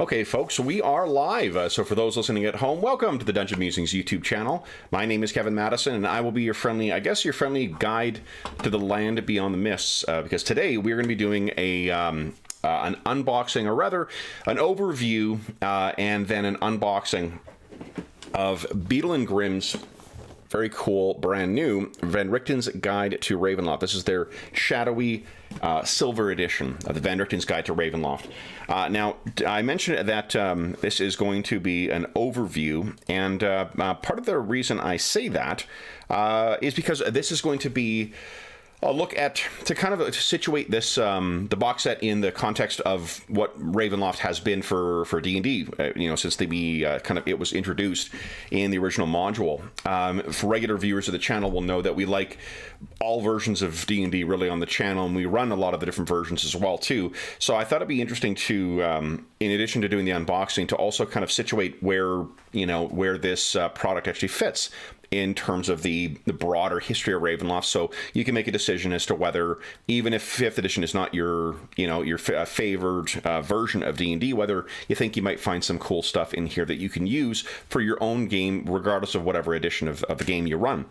Okay, folks, we are live. So for those listening at home, welcome to the Dungeon Musings YouTube channel. My name is Kevin Madison, and I will be your friendly, your friendly guide to the land beyond the mists. Because today we're going to be doing an unboxing, or rather, an overview, and then an unboxing of Beadle Grimm's very cool, brand new Van Richten's Guide to Ravenloft. This is their Shadowy Silver Edition of the Van Richten's Guide to Ravenloft. Now, I mentioned that this is going to be an overview, and part of the reason I say that is because this is going to be a look at, to kind of situate this, the box set in the context of what Ravenloft has been for D&D, since it was introduced in the original module. For regular viewers of the channel will know that we like all versions of D&D really on the channel, and we run a lot of the different versions as well too. So I thought it'd be interesting to, in addition to doing the unboxing, to also kind of situate where this product actually fits in terms of the broader history of Ravenloft, so you can make a decision as to whether, even if 5th edition is not your favored version of D&D, whether you think you might find some cool stuff in here that you can use for your own game, regardless of whatever edition of the game you run.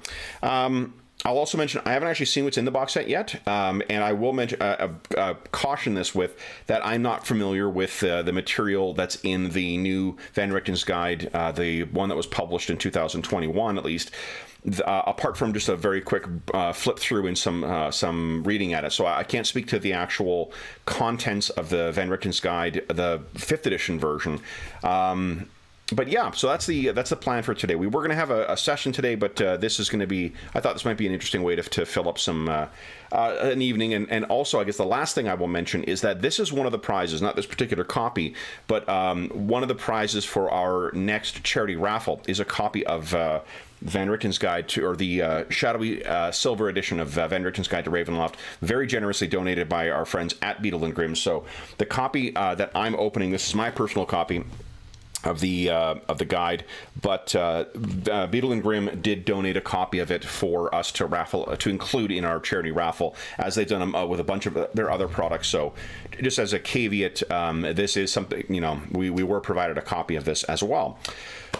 I'll also mention, I haven't actually seen what's in the box set yet, and I will mention, caution this with, that I'm not familiar with the material that's in the new Van Richten's Guide, the one that was published in 2021 at least, apart from just a very quick flip through and some reading at it. So I can't speak to the actual contents of the Van Richten's Guide, the 5th edition version. But yeah, so that's the plan for today. We were going to have a session today, but this is going to be, I thought this might be an interesting way to fill up some an evening. And also, I guess the last thing I will mention is that this is one of the prizes, not this particular copy, but one of the prizes for our next charity raffle is a copy of Van Richten's Guide to, or the Shadowy Silver Edition of Van Richten's Guide to Ravenloft, very generously donated by our friends at Beadle Grimm. So the copy that I'm opening, this is my personal copy of the guide, but Beadle Grimm did donate a copy of it for us to raffle, to include in our charity raffle, as they've done with a bunch of their other products. So just as a caveat, this is something, we were provided a copy of this as well.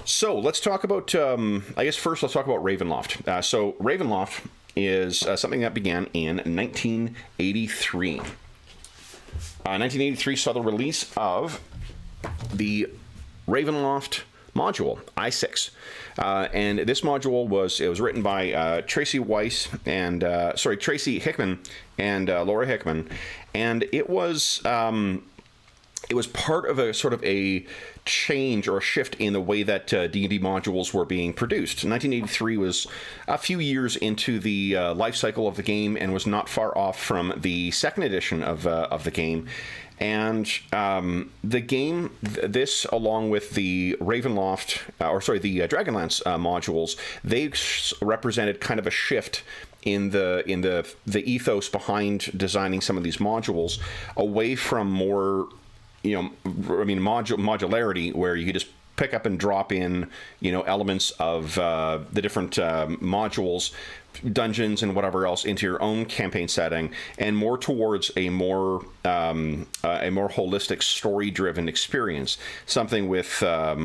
So let's talk about, I guess first let's talk about Ravenloft. So Ravenloft is something that began in 1983. 1983 saw the release of the Ravenloft module, I6, and this module was written by Tracy Hickman and Laura Hickman, and it was part of a sort of a change or a shift in the way that D&D modules were being produced. 1983 was a few years into the life cycle of the game, and was not far off from the 2nd edition of the game. And the game, this along with the Ravenloft, the Dragonlance modules, they represented kind of a shift in the ethos behind designing some of these modules, away from more, modularity, where you could just pick up and drop in, elements of the different modules, dungeons and whatever else into your own campaign setting, and more towards a more holistic, story-driven experience, something with a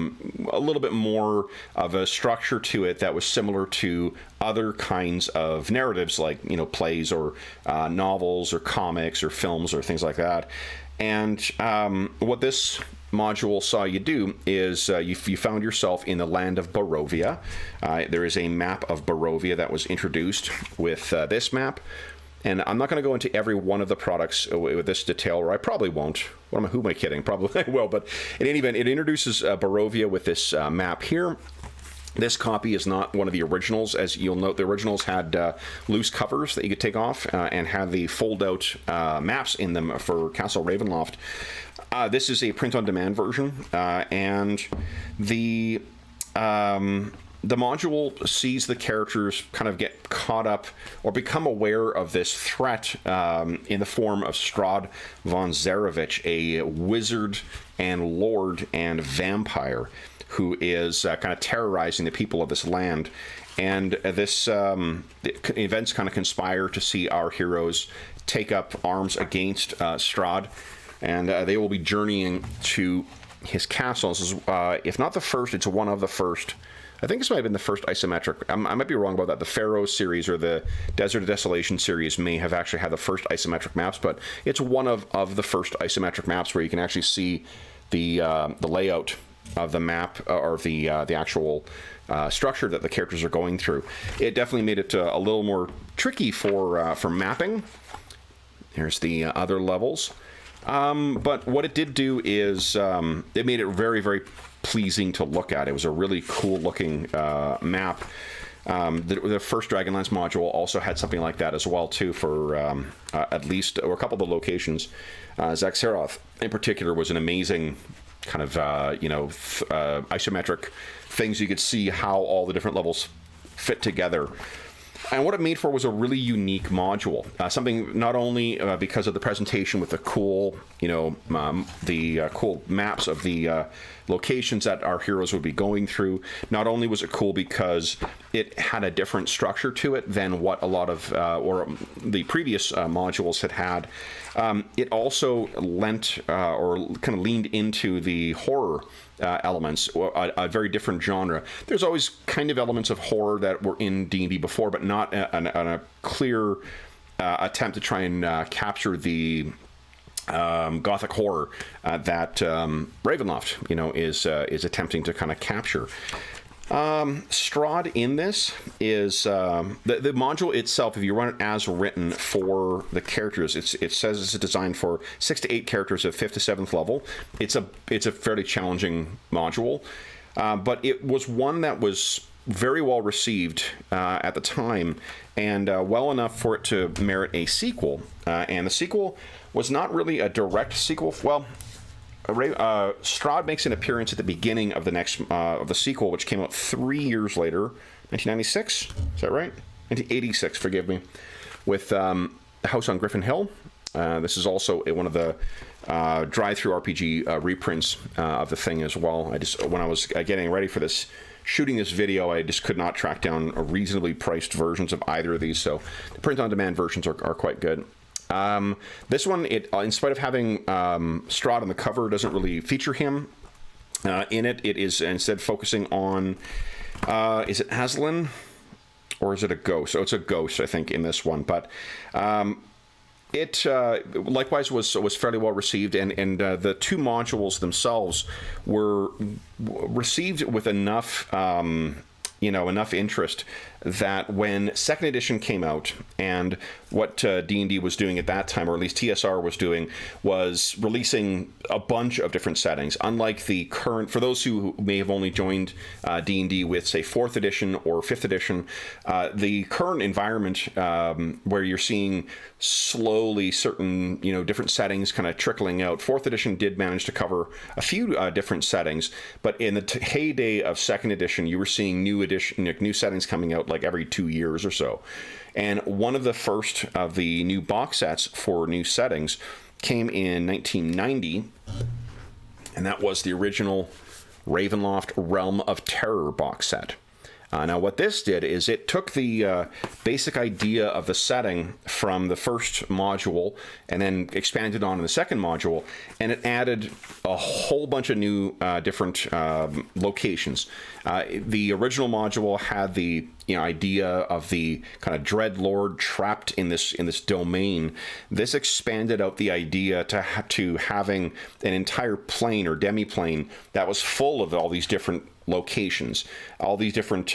little bit more of a structure to it that was similar to other kinds of narratives, like plays or novels or comics or films or things like that. And what this module saw you do is you found yourself in the land of Barovia. There is a map of Barovia that was introduced with this map, and I'm not going to go into every one of the products with this detail, or I probably won't. Who am I kidding? Probably I will, but in any event, it introduces Barovia with this map here. This copy is not one of the originals. As you'll note, the originals had loose covers that you could take off and had the fold-out maps in them for Castle Ravenloft. This is a print-on-demand version, and the module sees the characters kind of get caught up or become aware of this threat in the form of Strahd von Zarovich, a wizard and lord and vampire who is kind of terrorizing the people of this land. And this events kind of conspire to see our heroes take up arms against Strahd, and they will be journeying to his castle. This is, if not the first, it's one of the first. I think this might have been the first isometric. I might be wrong about that. The Pharaoh series or the Desert of Desolation series may have actually had the first isometric maps, but it's one of the first isometric maps where you can actually see the layout of the map or the actual structure that the characters are going through. It definitely made it a little more tricky for mapping. Here's the other levels. But what it did do is it made it very, very pleasing to look at. It was a really cool looking map. The first Dragonlance module also had something like that as well too for at least or a couple of the locations. Zaxxeroth in particular was an amazing kind of isometric things. You could see how all the different levels fit together. And what it made for was a really unique module. Something not only because of the presentation with the cool, cool maps of the locations that our heroes would be going through. Not only was it cool because it had a different structure to it than what a lot of, or the previous modules had. It also lent or kind of leaned into the horror elements, a very different genre. There's always kind of elements of horror that were in D&D before, but not a clear attempt to try and capture the gothic horror that Ravenloft, is attempting to kind of capture. Strahd in this is the module itself. If you run it as written for the characters, it says it's designed for 6 to 8 characters at 5th to 7th level. It's a fairly challenging module, but it was one that was very well received at the time, and well enough for it to merit a sequel. And the sequel was not really a direct sequel. Well, Strahd makes an appearance at the beginning of the next of the sequel, which came out 3 years later, 1996. Is that right? 1986. Forgive me. With the House on Griffin Hill. This is also one of the drive-through RPG reprints of the thing as well. When I was getting ready for this, shooting this video, I just could not track down reasonably priced versions of either of these. So the print-on-demand versions are quite good. This one, in spite of having Strahd on the cover, doesn't really feature him in it. It is instead focusing on, is it Aslan? Or is it a ghost? So it's a ghost, I think, in this one. But it likewise was fairly well received, and the two modules themselves were received with enough enough interest that when second edition came out, and what D&D was doing at that time, or at least TSR was doing, was releasing a bunch of different settings. Unlike the current, for those who may have only joined D&D with, say, 4th edition or 5th edition, the current environment where you're seeing slowly certain, different settings kind of trickling out. 4th edition did manage to cover a few different settings, but in the heyday of 2nd edition, you were seeing new settings coming out like every 2 years or so. And one of the first of the new box sets for new settings came in 1990, and that was the original Ravenloft Realm of Terror box set. Now, what this did is it took the basic idea of the setting from the first module and then expanded on in the second module, and it added a whole bunch of new different locations. The original module had the idea of the kind of Dreadlord trapped in this domain. This expanded out the idea to having an entire plane or demi-plane that was full of all these different locations, all these different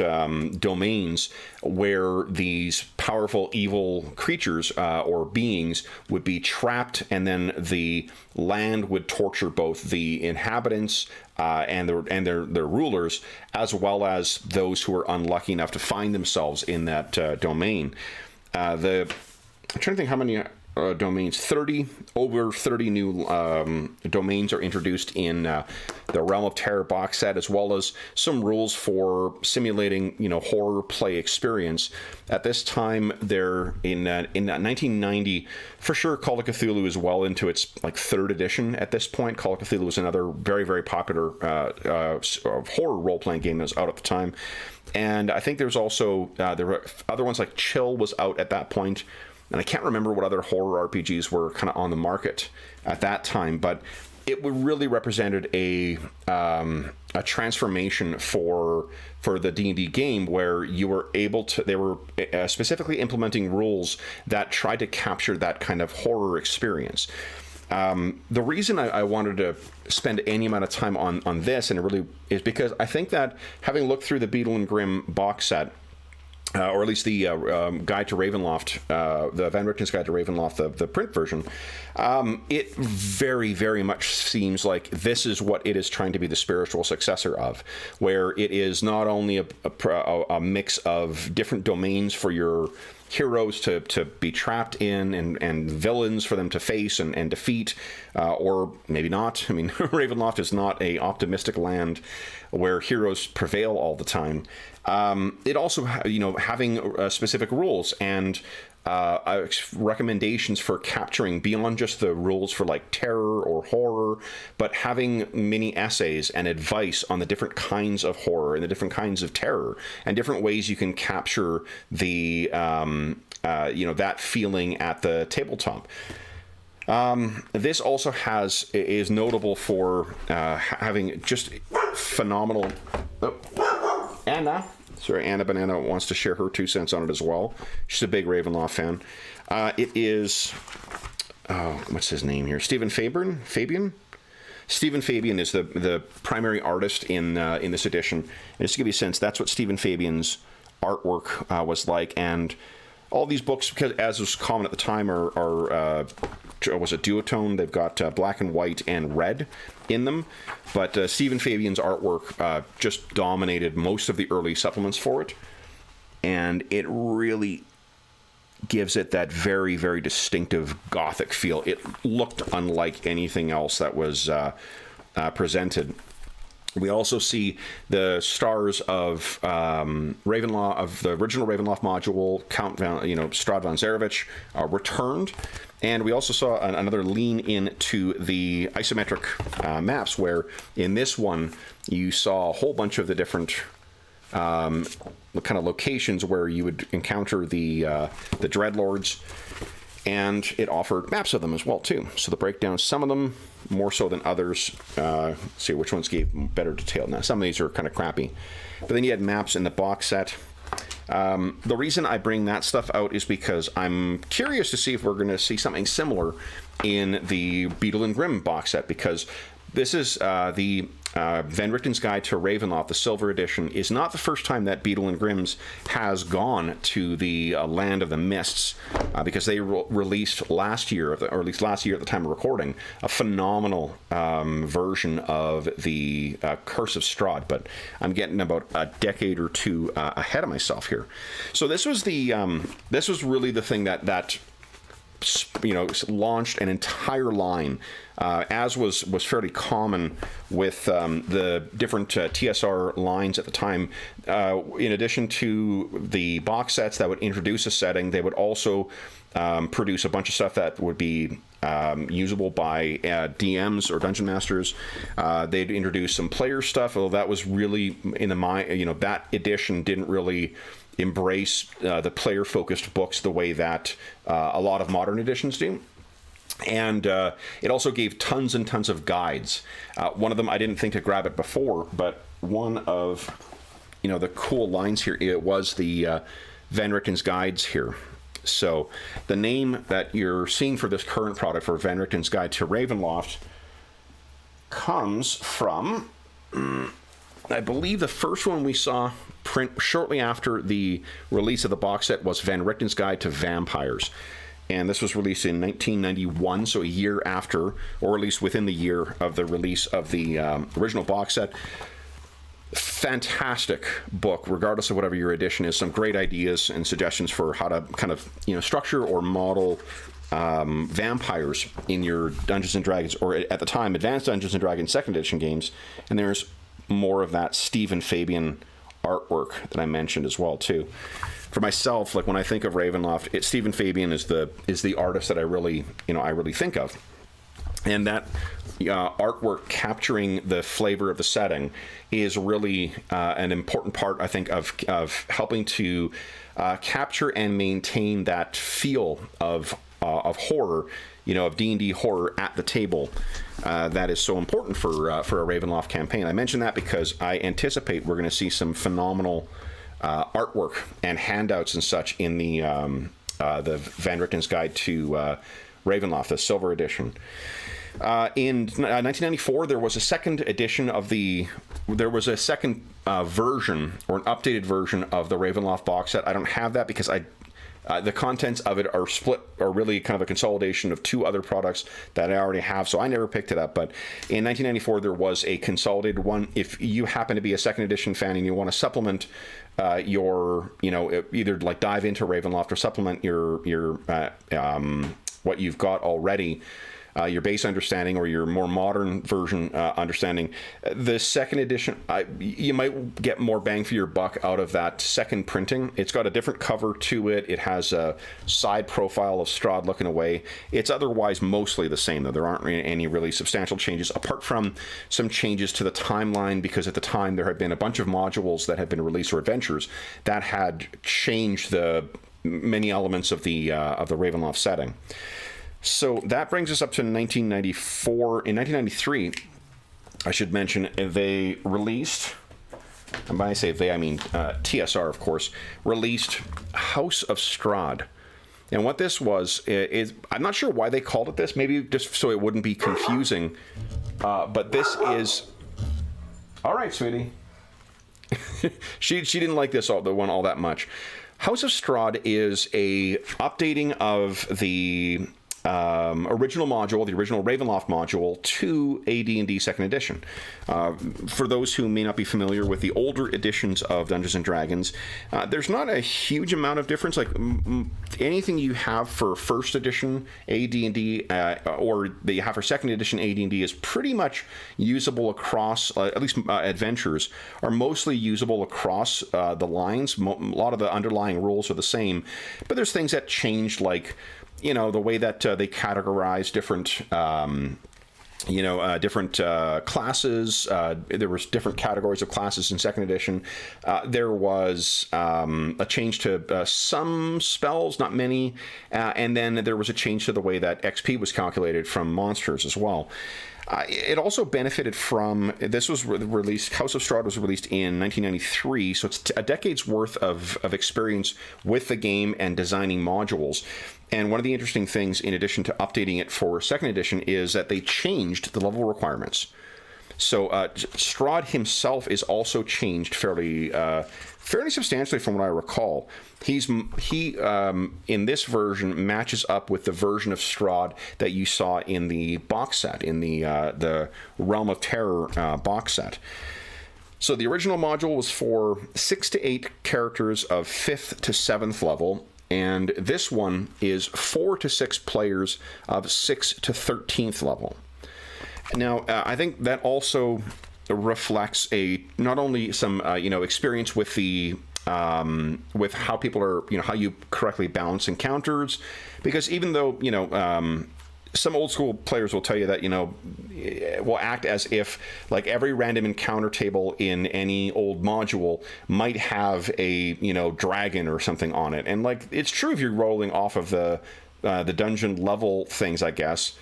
domains where these powerful evil creatures or beings would be trapped, and then the land would torture both the inhabitants and their rulers, as well as those who are unlucky enough to find themselves in that domain. I'm trying to think how many domains. Over 30 new domains are introduced in the Realm of Terror box set, as well as some rules for simulating, horror play experience. At this time, they're in 1990, for sure, Call of Cthulhu is well into its 3rd edition at this point. Call of Cthulhu was another very, very popular horror role-playing game that was out at the time. And I think there's also, there were other ones like Chill was out at that point. And I can't remember what other horror RPGs were kind of on the market at that time, but it really represented a transformation for the D&D game, where you were able to, they were specifically implementing rules that tried to capture that kind of horror experience. The reason I wanted to spend any amount of time on this, and it really is because I think that having looked through the Beadle Grimm box set, or at least the Guide to Ravenloft, the Van Richten's Guide to Ravenloft, the print version, it very, very much seems like this is what it is trying to be the spiritual successor of, where it is not only a mix of different domains for your heroes to be trapped in, and villains for them to face and defeat, or maybe not. I mean, Ravenloft is not a optimistic land where heroes prevail all the time. It also, having specific rules and recommendations for capturing beyond just the rules for like terror or horror, but having mini essays and advice on the different kinds of horror and the different kinds of terror and different ways you can capture the that feeling at the tabletop. This also is notable for having just phenomenal. Anna Banana wants to share her 2 cents on it as well. She's a big Ravenloft fan. It is, what's his name here? Stephen Fabian? Stephen Fabian is the primary artist in this edition. And just to give you a sense, that's what Stephen Fabian's artwork was like. And all these books, because as was common at the time, are was a duotone. They've got black and white and red in them. But Stephen Fabian's artwork just dominated most of the early supplements for it. And it really gives it that very, very distinctive Gothic feel. It looked unlike anything else that was presented. We also see the stars of Ravenloft, of the original Ravenloft module, Count Strahd von Zarovich, returned. And we also saw another lean into the isometric maps, where in this one you saw a whole bunch of the different kind of locations where you would encounter the Dreadlords, and it offered maps of them as well too. So the breakdown, some of them more so than others. See which ones gave better detail. Now some of these are kind of crappy, but then you had maps in the box set. The reason I bring that stuff out is because I'm curious to see if we're going to see something similar in the Beadle Grimm box set, because this is the Van Richten's Guide to Ravenloft, the Silver Edition, is not the first time that Beadle Grimm's has gone to the Land of the Mists, because they released last year, or at least last year at the time of recording, a phenomenal version of the Curse of Strahd. But I'm getting about a decade or two ahead of myself here. So this was this was really the thing that launched an entire line, as was fairly common with the different TSR lines at the time. In addition to the box sets that would introduce a setting, they would also produce a bunch of stuff that would be usable by DMs or dungeon masters. They'd introduce some player stuff, although that was really that edition didn't really embrace the player-focused books the way that a lot of modern editions do. And it also gave tons and tons of guides. One of them, I didn't think to grab it before, but one of the cool lines here, it was the Van Richten's guides here. So the name that you're seeing for this current product, for Van Richten's Guide to Ravenloft, comes from, I believe the first one we saw print shortly after the release of the box set was Van Richten's Guide to Vampires. And this was released in 1991, so a year after, or at least within the year of the release of the original box set. Fantastic book, regardless of whatever your edition is. Some great ideas and suggestions for how to kind of structure or model vampires in your Dungeons and Dragons, or at the time, Advanced Dungeons and Dragons 2nd Edition games. And there's more of that Stephen Fabian artwork that I mentioned as well too. For myself, like when I think of Ravenloft, Stephen Fabian is the artist that I really think of, and that artwork capturing the flavor of the setting is really an important part, I think, of helping to capture and maintain that feel of horror of D&D horror at the table that is so important for a Ravenloft campaign. I mention that because I anticipate we're going to see some phenomenal artwork and handouts and such in the Van Richten's Guide to Ravenloft, the Silver Edition. In 1994, there was a second edition of version or an updated version of the Ravenloft box set. I don't have that because the contents of it are really kind of a consolidation of two other products that I already have, so I never picked it up. But in 1994, there was a consolidated one. If you happen to be a second edition fan and you want to supplement your, either like dive into Ravenloft or supplement your what you've got already, your base understanding or your more modern version understanding, the second edition, you might get more bang for your buck out of that second printing. It's got a different cover to it. It has a side profile of Strahd looking away. It's otherwise mostly the same, though. There aren't any really substantial changes, apart from some changes to the timeline, because at the time there had been a bunch of modules that had been released, or adventures, that had changed the many elements of the Ravenloft setting. So that brings us up to 1994. In 1993, I should mention, they released, and by I say they, I mean TSR, of course, released House of Strahd. And what this was, is I'm not sure why they called it this, maybe just so it wouldn't be confusing, but this is... All right, sweetie. she didn't like this one all that much. House of Strahd is a updating of the original module, the original Ravenloft module, to AD&D Second Edition. For those who may not be familiar with the older editions of Dungeons & Dragons, there's not a huge amount of difference. Like anything you have for First Edition AD&D or that you have for Second Edition AD&D is pretty much usable across, at least adventures, are mostly usable across the lines. A lot of the underlying rules are the same, but there's things that changed, like the way that they categorize different, different classes. There was different categories of classes in Second Edition. There was a change to some spells, not many, and then there was a change to the way that XP was calculated from monsters as well. It also benefited from, this was released, House of Strahd was released in 1993, so it's a decade's worth of experience with the game and designing modules. And one of the interesting things, in addition to updating it for Second Edition, is that they changed the level requirements. So Strahd himself is also changed fairly substantially from what I recall. He in this version matches up with the version of Strahd that you saw in the box set, in the Realm of Terror box set. So the original module was for 6 to 8 characters of 5th to 7th level, and this one is 4 to 6 players of 6th to 13th level. Now, I think that also reflects not only some experience with the with how people are, how you correctly balance encounters, because even though some old school players will tell you that will act as if like every random encounter table in any old module might have a dragon or something on it, and like it's true if you're rolling off of the dungeon level things, I guess.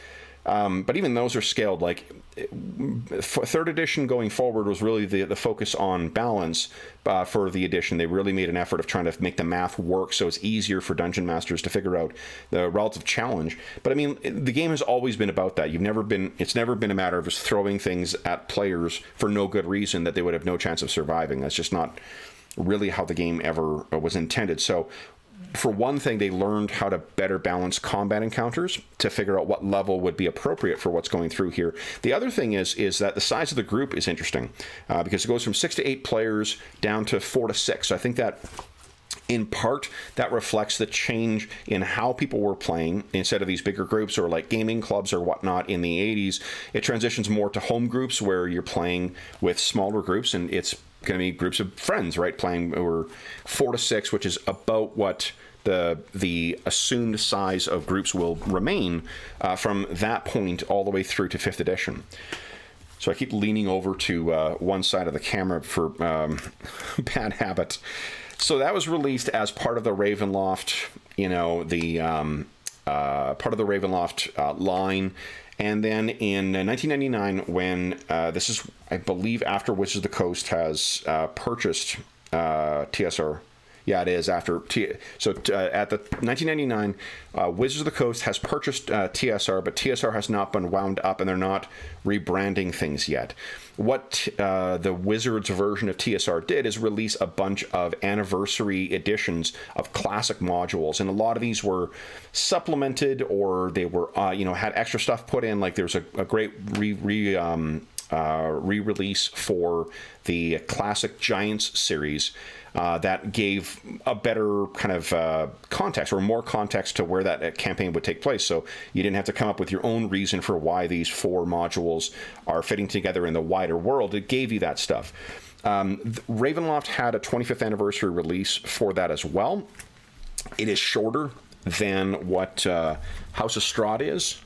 But even those are scaled. Like Third Edition going forward was really the focus on balance for the edition. They really made an effort of trying to make the math work so it's easier for dungeon masters to figure out the relative challenge. But I mean, the game has always been about that. It's never been a matter of just throwing things at players for no good reason that they would have no chance of surviving. That's just not really how the game ever was intended. So for one thing, they learned how to better balance combat encounters to figure out what level would be appropriate for what's going through here. The other thing is that the size of the group is interesting because it goes from 6 to 8 players down to 4 to 6. So I think that in part that reflects the change in how people were playing. Instead of these bigger groups or like gaming clubs or whatnot in the 80s, it transitions more to home groups where you're playing with smaller groups, and it's going to be groups of friends, right, playing over 4 to 6, which is about what the assumed size of groups will remain from that point all the way through to 5th edition. So I keep leaning over to one side of the camera for bad habit. So that was released as part of the Ravenloft, part of the Ravenloft line. And then in 1999, when this is, I believe, after Wizards of the Coast has purchased TSR. Yeah, it is after at the 1999, Wizards of the Coast has purchased TSR, but TSR has not been wound up, and they're not rebranding things yet. What the Wizards version of TSR did is release a bunch of anniversary editions of classic modules, and a lot of these were supplemented, or they were had extra stuff put in. Like there's a great re-release for the classic Giants series that gave a better kind of context, or more context to where that campaign would take place. So you didn't have to come up with your own reason for why these 4 modules are fitting together in the wider world. It gave you that stuff. Ravenloft had a 25th anniversary release for that as well. It is shorter than what House of Strahd is.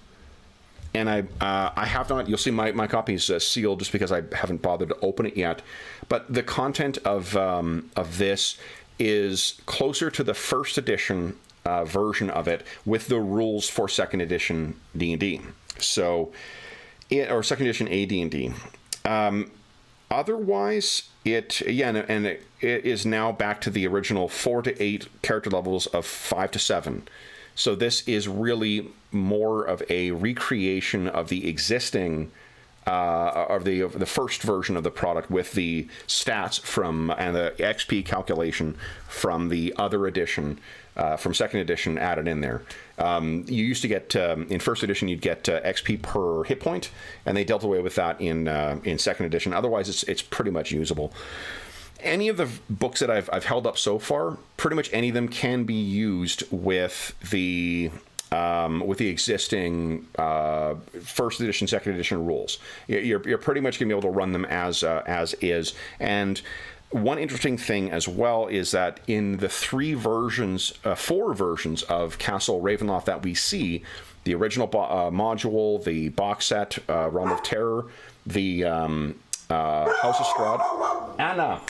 And I have not, you'll see my copy is sealed just because I haven't bothered to open it yet. But the content of this is closer to the first edition version of it, with the rules for second edition D&D. So, or second edition AD&D. Otherwise, it is now back to the original 4 to 8 character levels of 5 to 7. So this is really more of a recreation of the existing, of the first version of the product, with the stats from and the XP calculation from the other edition, from second edition added in there. You used to get in first edition you'd get XP per hit point, and they dealt away with that in second edition. Otherwise, it's pretty much usable. Any of the books that I've held up so far, pretty much any of them can be used with the existing first edition, second edition rules. You're pretty much going to be able to run them as is. And one interesting thing as well is that in the 4 versions of Castle Ravenloft that we see, the original module, the box set, Realm of Terror, the House of Strahd. Anna!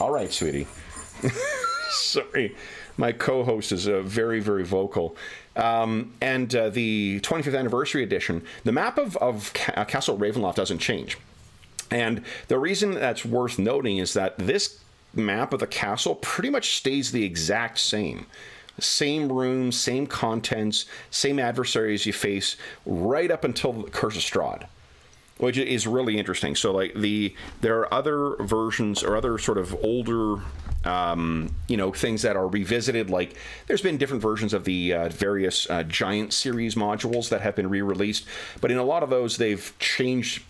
All right, sweetie. Sorry. My co-host is very, very vocal. And the 25th anniversary edition, the map of Castle Ravenloft doesn't change. And the reason that's worth noting is that this map of the castle pretty much stays the exact same. Same rooms, same contents, same adversaries you face, right up until Curse of Strahd, which is really interesting. So, like, there are other versions or other sort of older, things that are revisited. Like, there's been different versions of the various Giant series modules that have been re-released, but in a lot of those, they've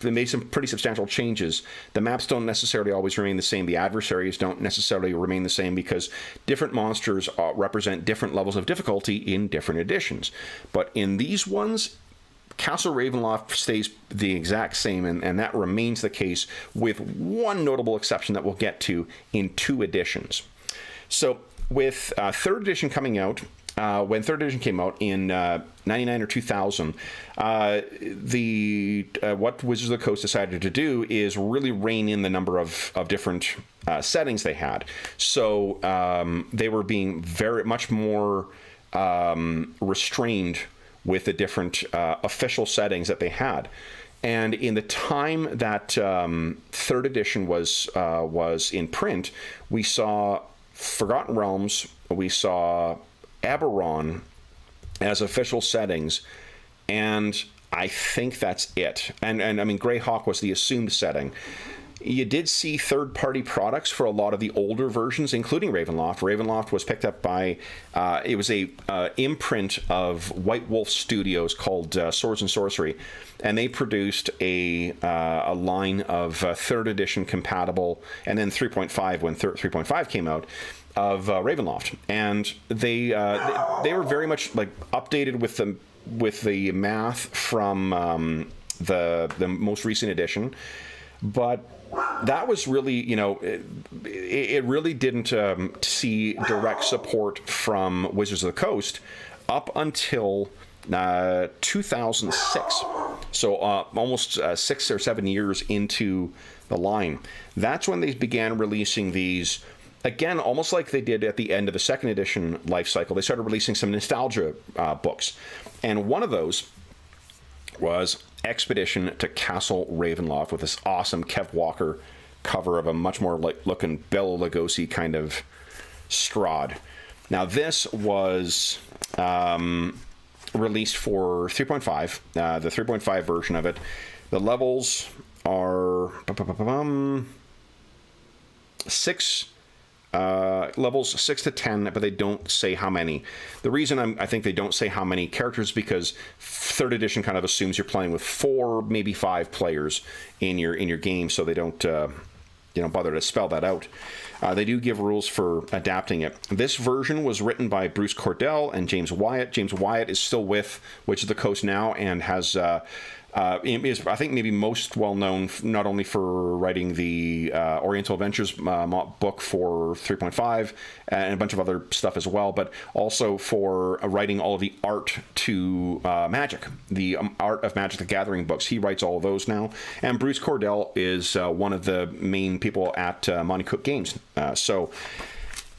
made some pretty substantial changes. The maps don't necessarily always remain the same. The adversaries don't necessarily remain the same, because different monsters represent different levels of difficulty in different editions. But in these ones, Castle Ravenloft stays the exact same, and that remains the case, with one notable exception that we'll get to in 2 editions. So with 3rd edition coming out, when 3rd edition came out in 99 or 2000, what Wizards of the Coast decided to do is really rein in the number of different settings they had. So they were being very much more restrained with the different official settings that they had. And in the time that 3rd edition was in print, we saw Forgotten Realms, we saw Eberron as official settings, and I think that's it. And I mean, Greyhawk was the assumed setting. You did see third-party products for a lot of the older versions, including Ravenloft. Ravenloft was picked up by, it was a imprint of White Wolf Studios called Swords and Sorcery, and they produced a line of 3rd edition compatible, and then 3.5 when 3.5 came out, of Ravenloft. And they were very much like updated with the math from the most recent edition, but that was really, it really didn't see direct support from Wizards of the Coast up until 2006. So almost 6 or 7 years into the line. That's when they began releasing these again, almost like they did at the end of the second edition life cycle, they started releasing some nostalgia books. And one of those was Expedition to Castle Ravenloft, with this awesome Kev Walker cover of a much more like looking Bela Lugosi kind of Strahd. Now, this was released for 3.5, the 3.5 version of it. The levels are levels 6 to 10, but they don't say how many. The reason I think they don't say how many characters is because third edition kind of assumes you're playing with 4, maybe 5 players in your game, so they don't bother to spell that out. They do give rules for adapting it. This version was written by Bruce Cordell and James Wyatt. James Wyatt is still with Witch of the Coast now, and has is, I think, maybe most well known not only for writing the Oriental Adventures book for 3.5 and a bunch of other stuff as well, but also for writing all of the art to Magic, the Art of Magic the Gathering books. He writes all of those now, and Bruce Cordell is one of the main people at Monte Cook Games. So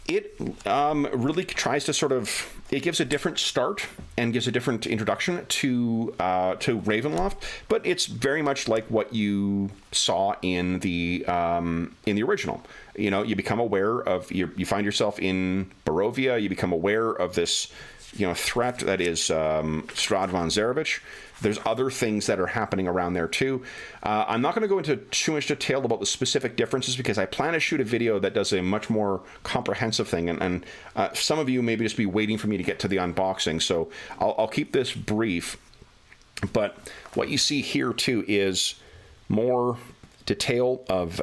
it really tries to sort of, it gives a different start and gives a different introduction to Ravenloft, but it's very much like what you saw in the original. You know, you become aware of, you find yourself in Barovia, you become aware of this, threat that is Strahd von Zarovich. There's other things that are happening around there too. I'm not going to go into too much detail about the specific differences, because I plan to shoot a video that does a much more comprehensive thing, and some of you maybe just be waiting for me to get to the unboxing, so I'll keep this brief. But what you see here too is more detail of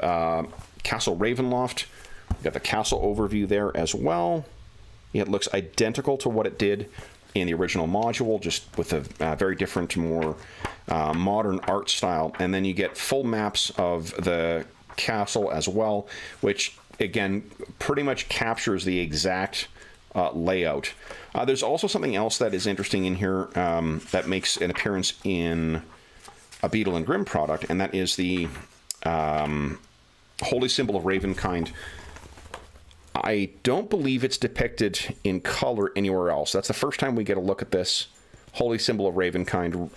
Castle Ravenloft. We've got the castle overview there as well. It looks identical to what it did in the original module, just with a very different, more modern art style. And then you get full maps of the castle as well, which again pretty much captures the exact layout. There's also something else that is interesting in here that makes an appearance in a Beadle and Grimm product, and that is the Holy Symbol of Ravenkind. I don't believe it's depicted in color anywhere else. That's the first time we get a look at this Holy Symbol of Ravenkind.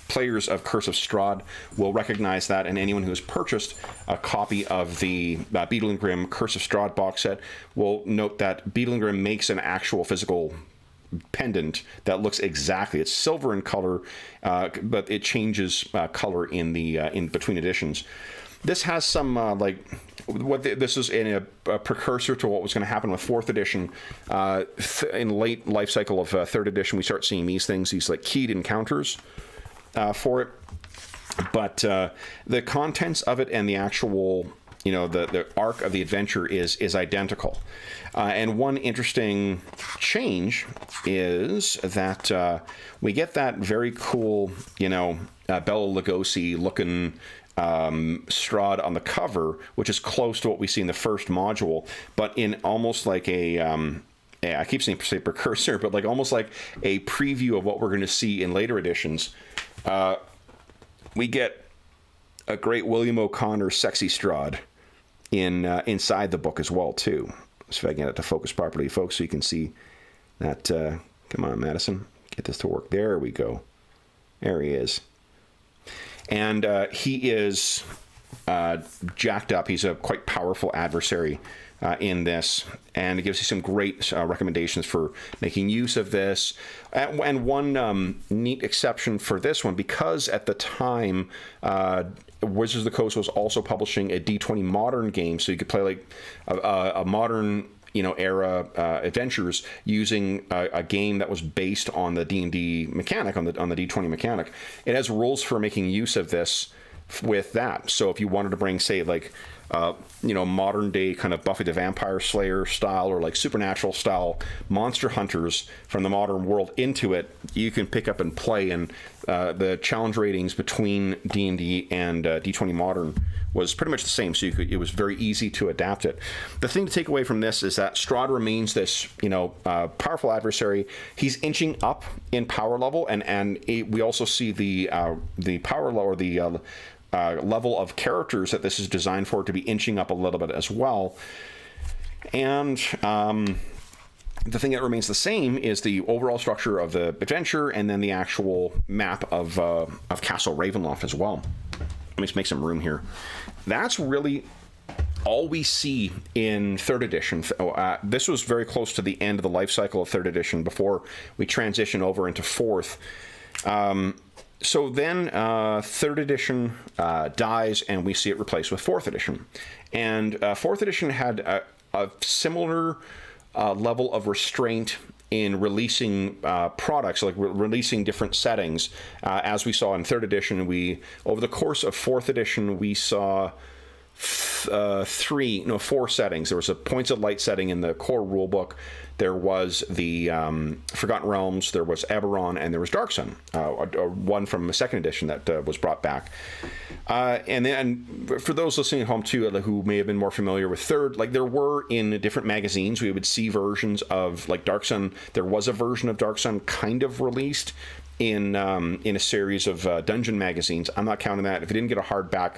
Players of Curse of Strahd will recognize that, and anyone who has purchased a copy of the Beadle and Grimm Curse of Strahd box set will note that Beadle and Grimm makes an actual physical pendant that looks exactly, it's silver in color, but it changes color in the in between editions. This has some this is in a precursor to what was going to happen with 4th edition. In late life cycle of 3rd edition, we start seeing these things, these like keyed encounters for it. But the contents of it and the actual, the arc of the adventure is identical. And one interesting change is that we get that very cool, Bela Lugosi looking Strahd on the cover, which is close to what we see in the first module, but in almost like I keep saying precursor, but like almost like a preview of what we're going to see in later editions. We get a great William O'Connor sexy Strahd inside the book as well too. So if I can get it to focus properly, folks, so you can see that. Come on, Madison, get this to work. There we go. There he is. And he is jacked up. He's a quite powerful adversary in this, and it gives you some great recommendations for making use of this. And one neat exception for this one, because at the time Wizards of the Coast was also publishing a D20 modern game, so you could play like a modern era adventures using a game that was based on the D&D mechanic, on the D20 mechanic. It has rules for making use of this with that. So if you wanted to bring, say, like modern day kind of Buffy the Vampire Slayer style, or like supernatural style monster hunters from the modern world into it, you can pick up and play. And the challenge ratings between D&D and D20 modern was pretty much the same, so it was very easy to adapt it. The thing to take away from this is that Strahd remains this powerful adversary. He's inching up in power level, and we also see the power level, or the level of characters that this is designed for, to be inching up a little bit as well. And the thing that remains the same is the overall structure of the adventure, and then the actual map of Castle Ravenloft as well. Let me just make some room here. That's really all we see in 3rd edition. This was very close to the end of the life cycle of 3rd edition before we transition over into 4th. So then 3rd edition dies, and we see it replaced with 4th edition. And 4th edition had a similar level of restraint in releasing products, like releasing different settings. As we saw in 3rd edition, over the course of 4th edition, we saw 4 settings. There was a Points of Light setting in the core rulebook. There was the Forgotten Realms, there was Eberron, and there was Darksun, one from the 2nd edition that was brought back. And then for those listening at home too, who may have been more familiar with 3rd, like there were in different magazines, we would see versions of like Darksun. There was a version of Darksun kind of released in a series of dungeon magazines. I'm not counting that. If it didn't get a hardback,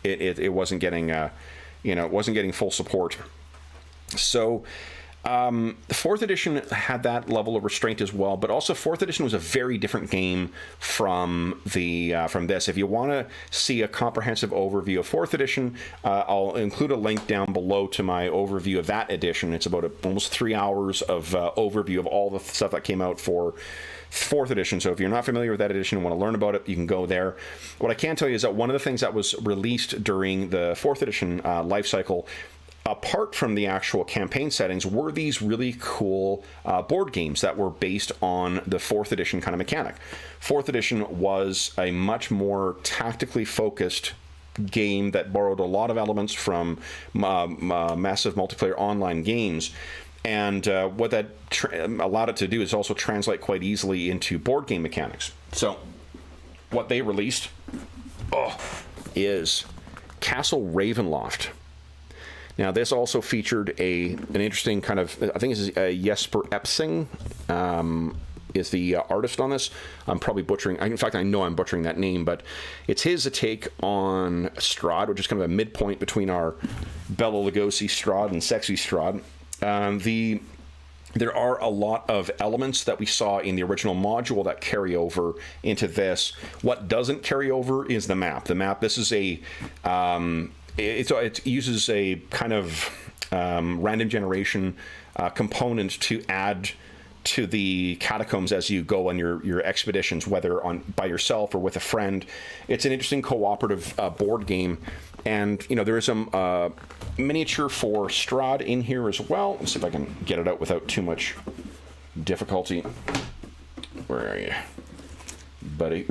it wasn't getting it wasn't getting full support. So the 4th edition had that level of restraint as well, but also 4th edition was a very different game from this. If you want to see a comprehensive overview of 4th edition, I'll include a link down below to my overview of that edition. It's about almost 3 hours of overview of all the stuff that came out for 4th edition. So if you're not familiar with that edition and want to learn about it, you can go there. What I can tell you is that one of the things that was released during the 4th edition life cycle, apart from the actual campaign settings, were these really cool board games that were based on the 4th edition kind of mechanic. 4th edition was a much more tactically focused game that borrowed a lot of elements from massive multiplayer online games. And what that allowed it to do is also translate quite easily into board game mechanics. So what they released is Castle Ravenloft. Now, this also featured an interesting kind of, I think this is Jesper Epsing is the artist on this. I'm probably butchering, in fact, I know I'm butchering that name, but it's his take on Strahd, which is kind of a midpoint between our Bela Lugosi Strahd and Sexy Strahd. There are a lot of elements that we saw in the original module that carry over into this. What doesn't carry over is the map. The map, this is it uses a kind of random generation component to add to the catacombs as you go on your expeditions, whether by yourself or with a friend. It's an interesting cooperative board game, and there is some miniature for Strahd in here as well. Let's see if I can get it out without too much difficulty. Where are you, buddy?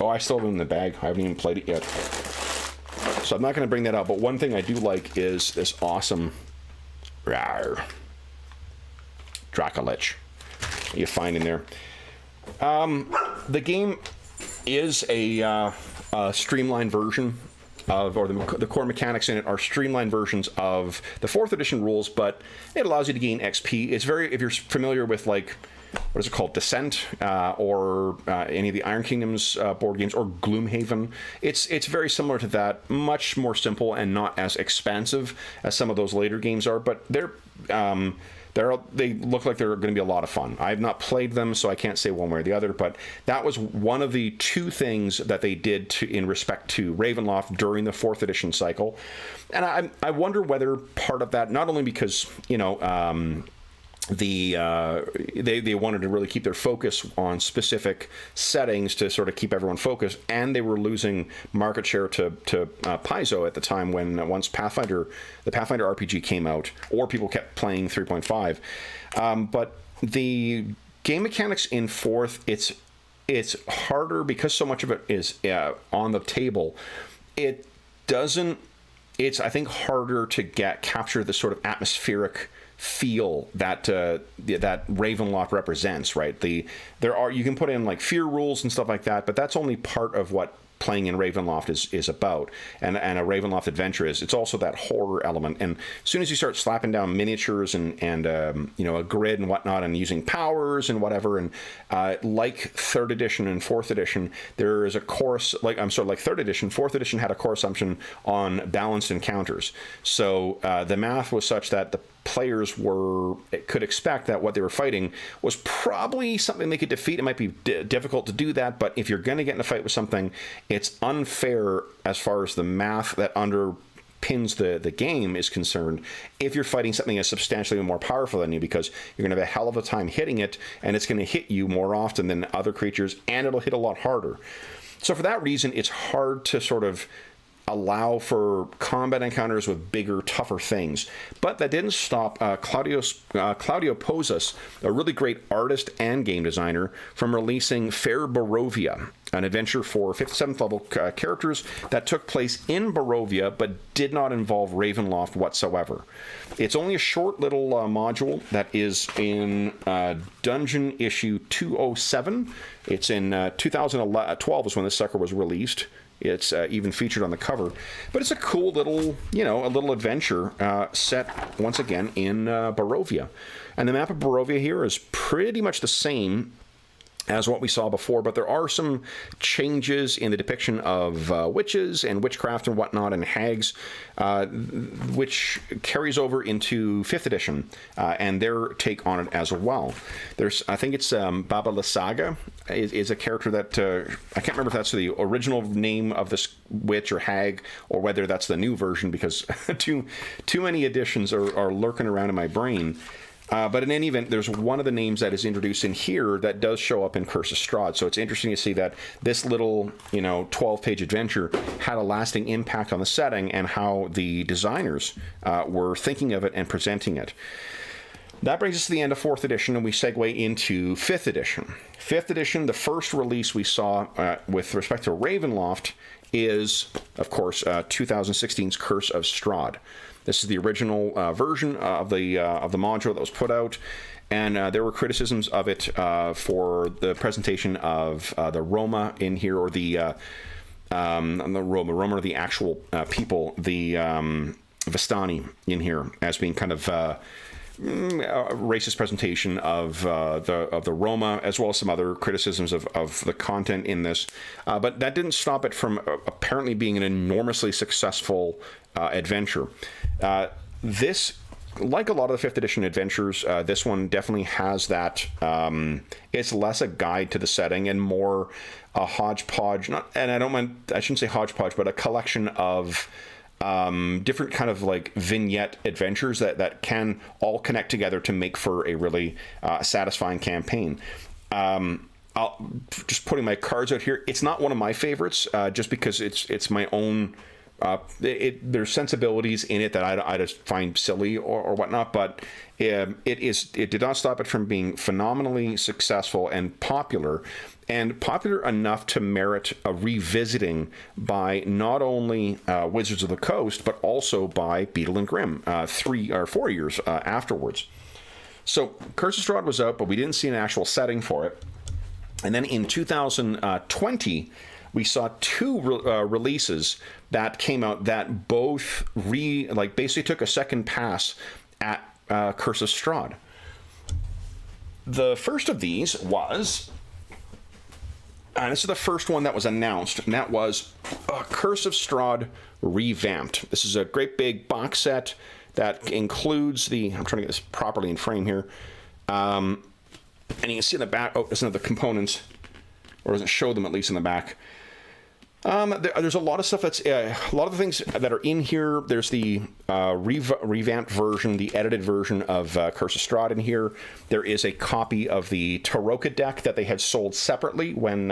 Oh, I still have it in the bag. I haven't even played it yet, so I'm not going to bring that out. But one thing I do like is this awesome Dracolich you find in there. The game is a streamlined version of, or the core mechanics in it are streamlined versions of the 4th edition rules, but it allows you to gain XP. It's very, if you're familiar with like, what is it called, Descent, or any of the Iron Kingdoms board games, or Gloomhaven, it's very similar to that, much more simple and not as expansive as some of those later games are, but they look like they're going to be a lot of fun. I have not played them, so I can't say one way or the other, but that was one of the 2 things that they did in respect to Ravenloft during the 4th edition cycle. And I wonder whether part of that, not only because, they wanted to really keep their focus on specific settings to sort of keep everyone focused, and they were losing market share to Paizo at the time when once the Pathfinder RPG came out, or people kept playing 3.5. But the game mechanics in 4th, it's harder because so much of it is on the table. It's I think harder to capture the sort of atmospheric feel that that Ravenloft represents, right? You can put in like fear rules and stuff like that, but that's only part of what playing in Ravenloft is about, and a Ravenloft adventure is. It's also that horror element, and as soon as you start slapping down miniatures and a grid and whatnot, and using powers and whatever, and like 3rd edition and 4th edition, there is a course, like 3rd edition, 4th edition had a core assumption on balanced encounters. So the math was such that the players could expect that what they were fighting was probably something they could defeat. It might be difficult to do that, but if you're going to get in a fight with something, it's unfair as far as the math that underpins the game is concerned if you're fighting something that's substantially more powerful than you, because you're going to have a hell of a time hitting it, and it's going to hit you more often than other creatures, and it'll hit a lot harder. So for that reason, it's hard to sort of allow for combat encounters with bigger, tougher things. But that didn't stop Claudio Posas, a really great artist and game designer, from releasing Fair Barovia, an adventure for 5th, 7th level characters that took place in Barovia but did not involve Ravenloft whatsoever. It's only a short little module that is in Dungeon Issue 207. It's in 2012 is when this sucker was released. It's even featured on the cover, but it's a cool little, a little adventure set once again in Barovia. And the map of Barovia here is pretty much the same as what we saw before, but there are some changes in the depiction of witches and witchcraft and whatnot, and hags, which carries over into 5th edition and their take on it as well. I think it's Baba Lysaga is a character that I can't remember if that's the original name of this witch or hag, or whether that's the new version, because too many editions are lurking around in my brain. But in any event, there's one of the names that is introduced in here that does show up in Curse of Strahd. So it's interesting to see that this little, 12-page adventure had a lasting impact on the setting and how the designers were thinking of it and presenting it. That brings us to the end of 4th edition, and we segue into 5th edition. 5th edition, the first release we saw with respect to Ravenloft is, of course, 2016's Curse of Strahd. This is the original version of the module that was put out, and there were criticisms of it for the presentation of the Roma in here, or the Roma are the actual people, the Vistani in here, as being kind of a racist presentation of the Roma, as well as some other criticisms of the content in this. But that didn't stop it from apparently being an enormously successful adventure. This, like a lot of the 5th edition adventures, this one definitely has that. It's less a guide to the setting and more a hodgepodge. I shouldn't say hodgepodge, but a collection of different kind of like vignette adventures that can all connect together to make for a really satisfying campaign. I'll just putting my cards out here. It's not one of my favorites, just because it's my own. There's sensibilities in it that I just find silly or whatnot, but it did not stop it from being phenomenally successful and popular enough to merit a revisiting by not only Wizards of the Coast, but also by Beadle Grimm 3 or 4 years afterwards. So Curse of Strahd was out, but we didn't see an actual setting for it. And then in 2020, we saw two releases that came out that both basically took a second pass at Curse of Strahd. The first of these was, and this is the first one that was announced, and that was Curse of Strahd Revamped. This is a great big box set that includes I'm trying to get this properly in frame here, and you can see in the back, it's not the components, or doesn't show them at least in the back. There's a lot of stuff a lot of the things that are in here. There's the revamped version, the edited version of Curse of Strahd in here. There is a copy of the Tarokka deck that they had sold separately when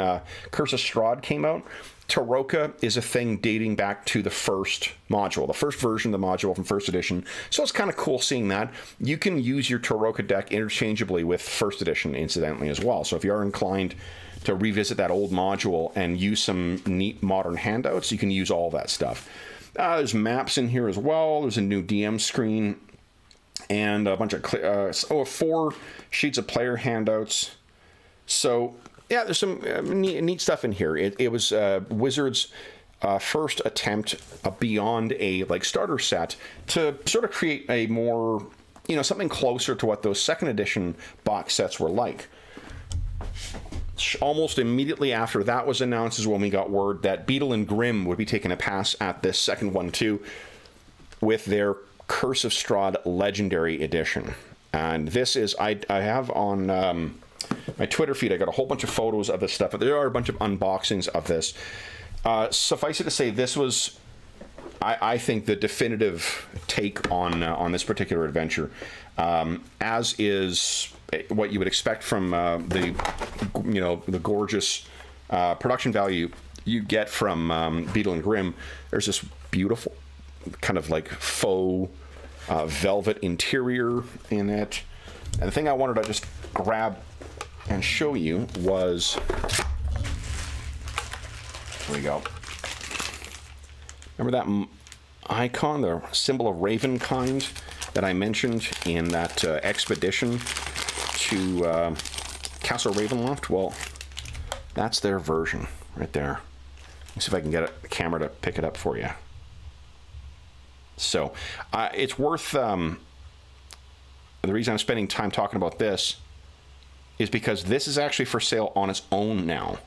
Curse of Strahd came out. Tarokka is a thing dating back to the first module, the first version of the module from 1st edition. So it's kind of cool seeing that. You can use your Tarokka deck interchangeably with 1st edition, incidentally, as well. So if you are inclined to revisit that old module and use some neat modern handouts, you can use all that stuff. There's maps in here as well. There's a new DM screen. and a bunch of 4 sheets of player handouts. So yeah, there's some neat stuff in here. It was Wizards' first attempt beyond a starter set to sort of create a more, something closer to what those second edition box sets were like. Almost immediately after that was announced is when we got word that Beadle Grimm would be taking a pass at this second one too, with their Curse of Strahd Legendary Edition. And this is, I have on my Twitter feed, I got a whole bunch of photos of this stuff, but there are a bunch of unboxings of this. Suffice it to say, this was, I think, the definitive take on this particular adventure, as is what you would expect from the gorgeous production value you get from Beadle Grimm. There's this beautiful kind of like faux velvet interior in it, and the thing I wanted to just grab and show you was, here we go. Remember that icon, the symbol of Ravenkind that I mentioned in that expedition to Castle Ravenloft? Well, that's their version right there. Let's see if I can get the camera to pick it up for you. So it's worth, the reason I'm spending time talking about this is because this is actually for sale on its own now.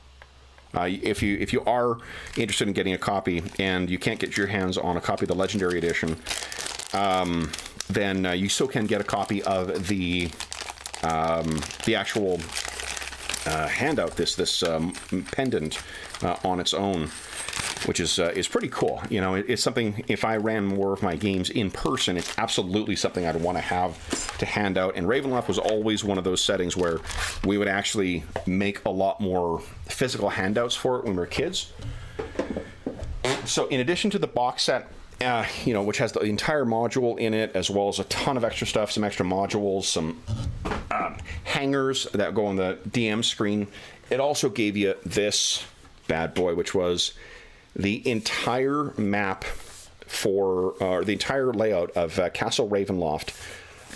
If you are interested in getting a copy and you can't get your hands on a copy of the Legendary Edition, then you still can get a copy of the actual handout, this pendant on its own, which is pretty cool. It's something, if I ran more of my games in person, it's absolutely something I'd want to have to hand out. And Ravenloft was always one of those settings where we would actually make a lot more physical handouts for it when we were kids. So in addition to the box set, which has the entire module in it, as well as a ton of extra stuff, some extra modules, some hangers that go on the DM screen, it also gave you this bad boy, which was the entire map for, the entire layout of Castle Ravenloft,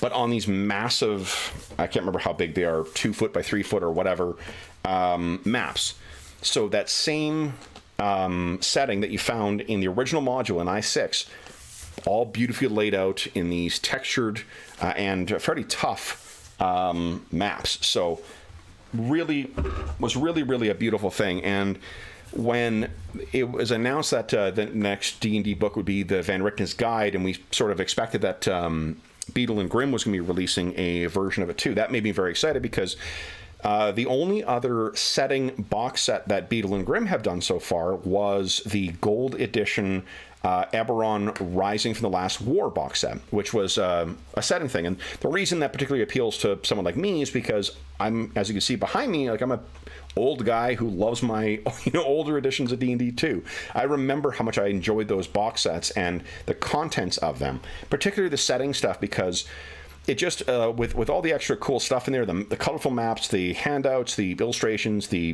but on these massive, I can't remember how big they are, 2 foot by 3 foot or whatever, maps. So that same setting that you found in the original module in I6, all beautifully laid out in these textured and fairly tough maps. So really a beautiful thing. And when it was announced that the next D&D book would be the Van Richten's Guide, and we sort of expected that Beadle Grimm was going to be releasing a version of it too, that made me very excited, because the only other setting box set that Beadle Grimm have done so far was the gold edition Eberron Rising from the Last War box set, which was a setting thing. And the reason that particularly appeals to someone like me is because I'm, as you can see behind me, I'm a old guy who loves my older editions of D&D too. I remember how much I enjoyed those box sets and the contents of them, particularly the setting stuff, because it just with all the extra cool stuff in there, the colorful maps, the handouts, the illustrations, the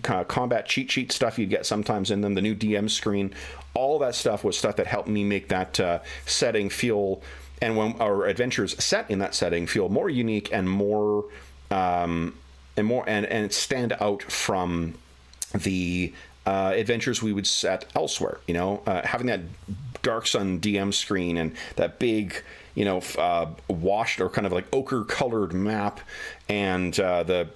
combat cheat sheet stuff you'd get sometimes in them, the new DM screen, all that stuff was stuff that helped me make that setting feel, and when our adventures set in that setting, feel more unique and more and stand out from the adventures we would set elsewhere. Having that Dark Sun DM screen and that big, washed or kind of like ochre colored map, and the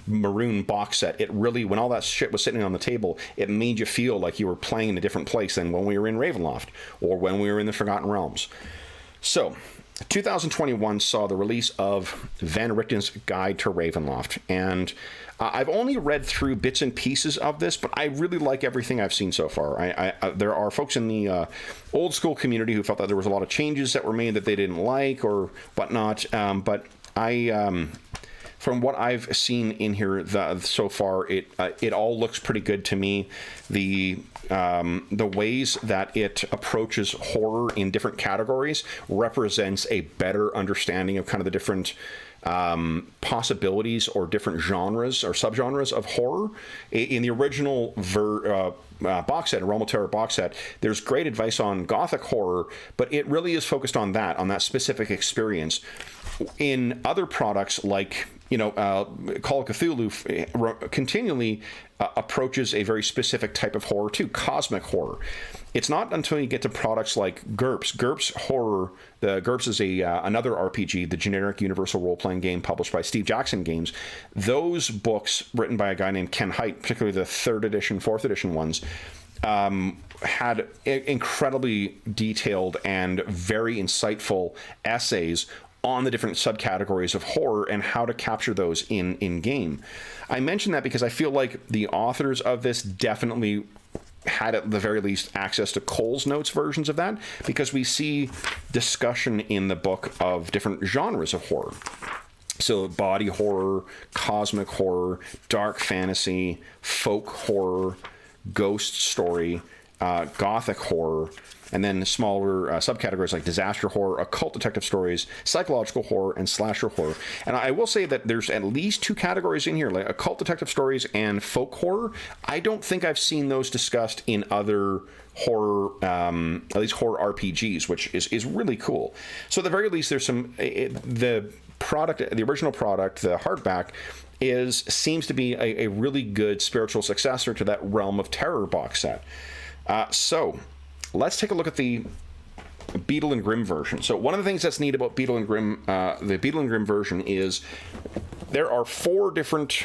maroon box set, it really, when all that shit was sitting on the table, it made you feel like you were playing in a different place than when we were in Ravenloft or when we were in the Forgotten Realms. So 2021 saw the release of Van Richten's Guide to Ravenloft, and I've only read through bits and pieces of this, but I really like everything I've seen so far. There are folks in the old school community who felt that there was a lot of changes that were made that they didn't like or whatnot, but from what I've seen in here so far, it all looks pretty good to me. The ways that it approaches horror in different categories represents a better understanding of kind of the different possibilities or different genres or subgenres of horror. In the original box set, a Realm of Terror box set, there's great advice on Gothic horror, but it really is focused on that specific experience. In other products like, Call of Cthulhu continually approaches a very specific type of horror too, cosmic horror. It's not until you get to products like GURPS. GURPS horror, the GURPS is another RPG, the generic universal role-playing game published by Steve Jackson Games. Those books, written by a guy named Ken Hite, particularly the 3rd edition, 4th edition ones, had incredibly detailed and very insightful essays on the different subcategories of horror and how to capture those in game. I mention that because I feel like the authors of this definitely had at the very least access to Cole's Notes versions of that, because we see discussion in the book of different genres of horror. So body horror, cosmic horror, dark fantasy, folk horror, ghost story, gothic horror, and then smaller subcategories like disaster horror, occult detective stories, psychological horror, and slasher horror. And I will say that there's at least 2 categories in here, like occult detective stories and folk horror. I don't think I've seen those discussed in other horror, at least horror RPGs, which is really cool. So at the very least, there's some, the original product, the hardback, seems to be a really good spiritual successor to that Realm of Terror box set. So let's take a look at the Beadle and Grimm version. So one of the things that's neat about Beadle and Grimm, the Beadle and Grimm version, is there are 4 different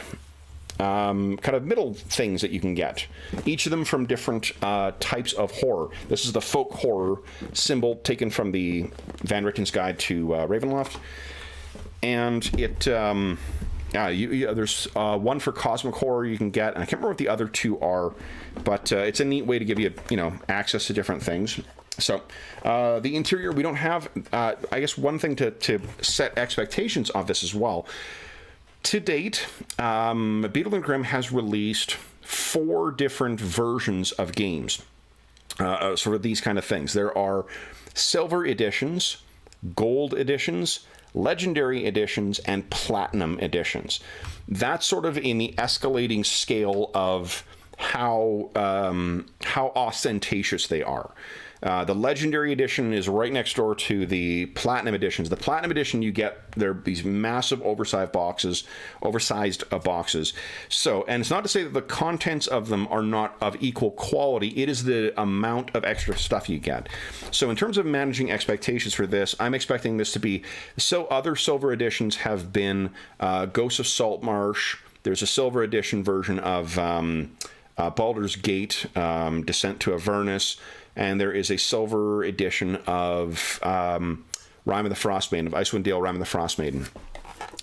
kind of middle things that you can get, each of them from different types of horror. This is the folk horror symbol taken from the Van Richten's Guide to Ravenloft, and it there's one for cosmic horror you can get, and I can't remember what the other 2 are, but it's a neat way to give you access to different things. So the interior, we don't have, I guess one thing to set expectations of this as well. To date, Beadle and Grimm has released 4 different versions of games, sort of these kind of things. There are silver editions, gold editions, legendary editions, and platinum editions. That's sort of in the escalating scale of how ostentatious they are. The legendary edition is right next door to the platinum editions. The platinum edition, you get these massive oversized boxes. So, and it's not to say that the contents of them are not of equal quality. It is the amount of extra stuff you get. So in terms of managing expectations for this, I'm expecting this to be, so other silver editions have been Ghosts of Saltmarsh. There's a silver edition version of Baldur's Gate, Descent to Avernus. And there is a silver edition of Rime of the Frostmaiden, of Icewind Dale, Rime of the Frostmaiden.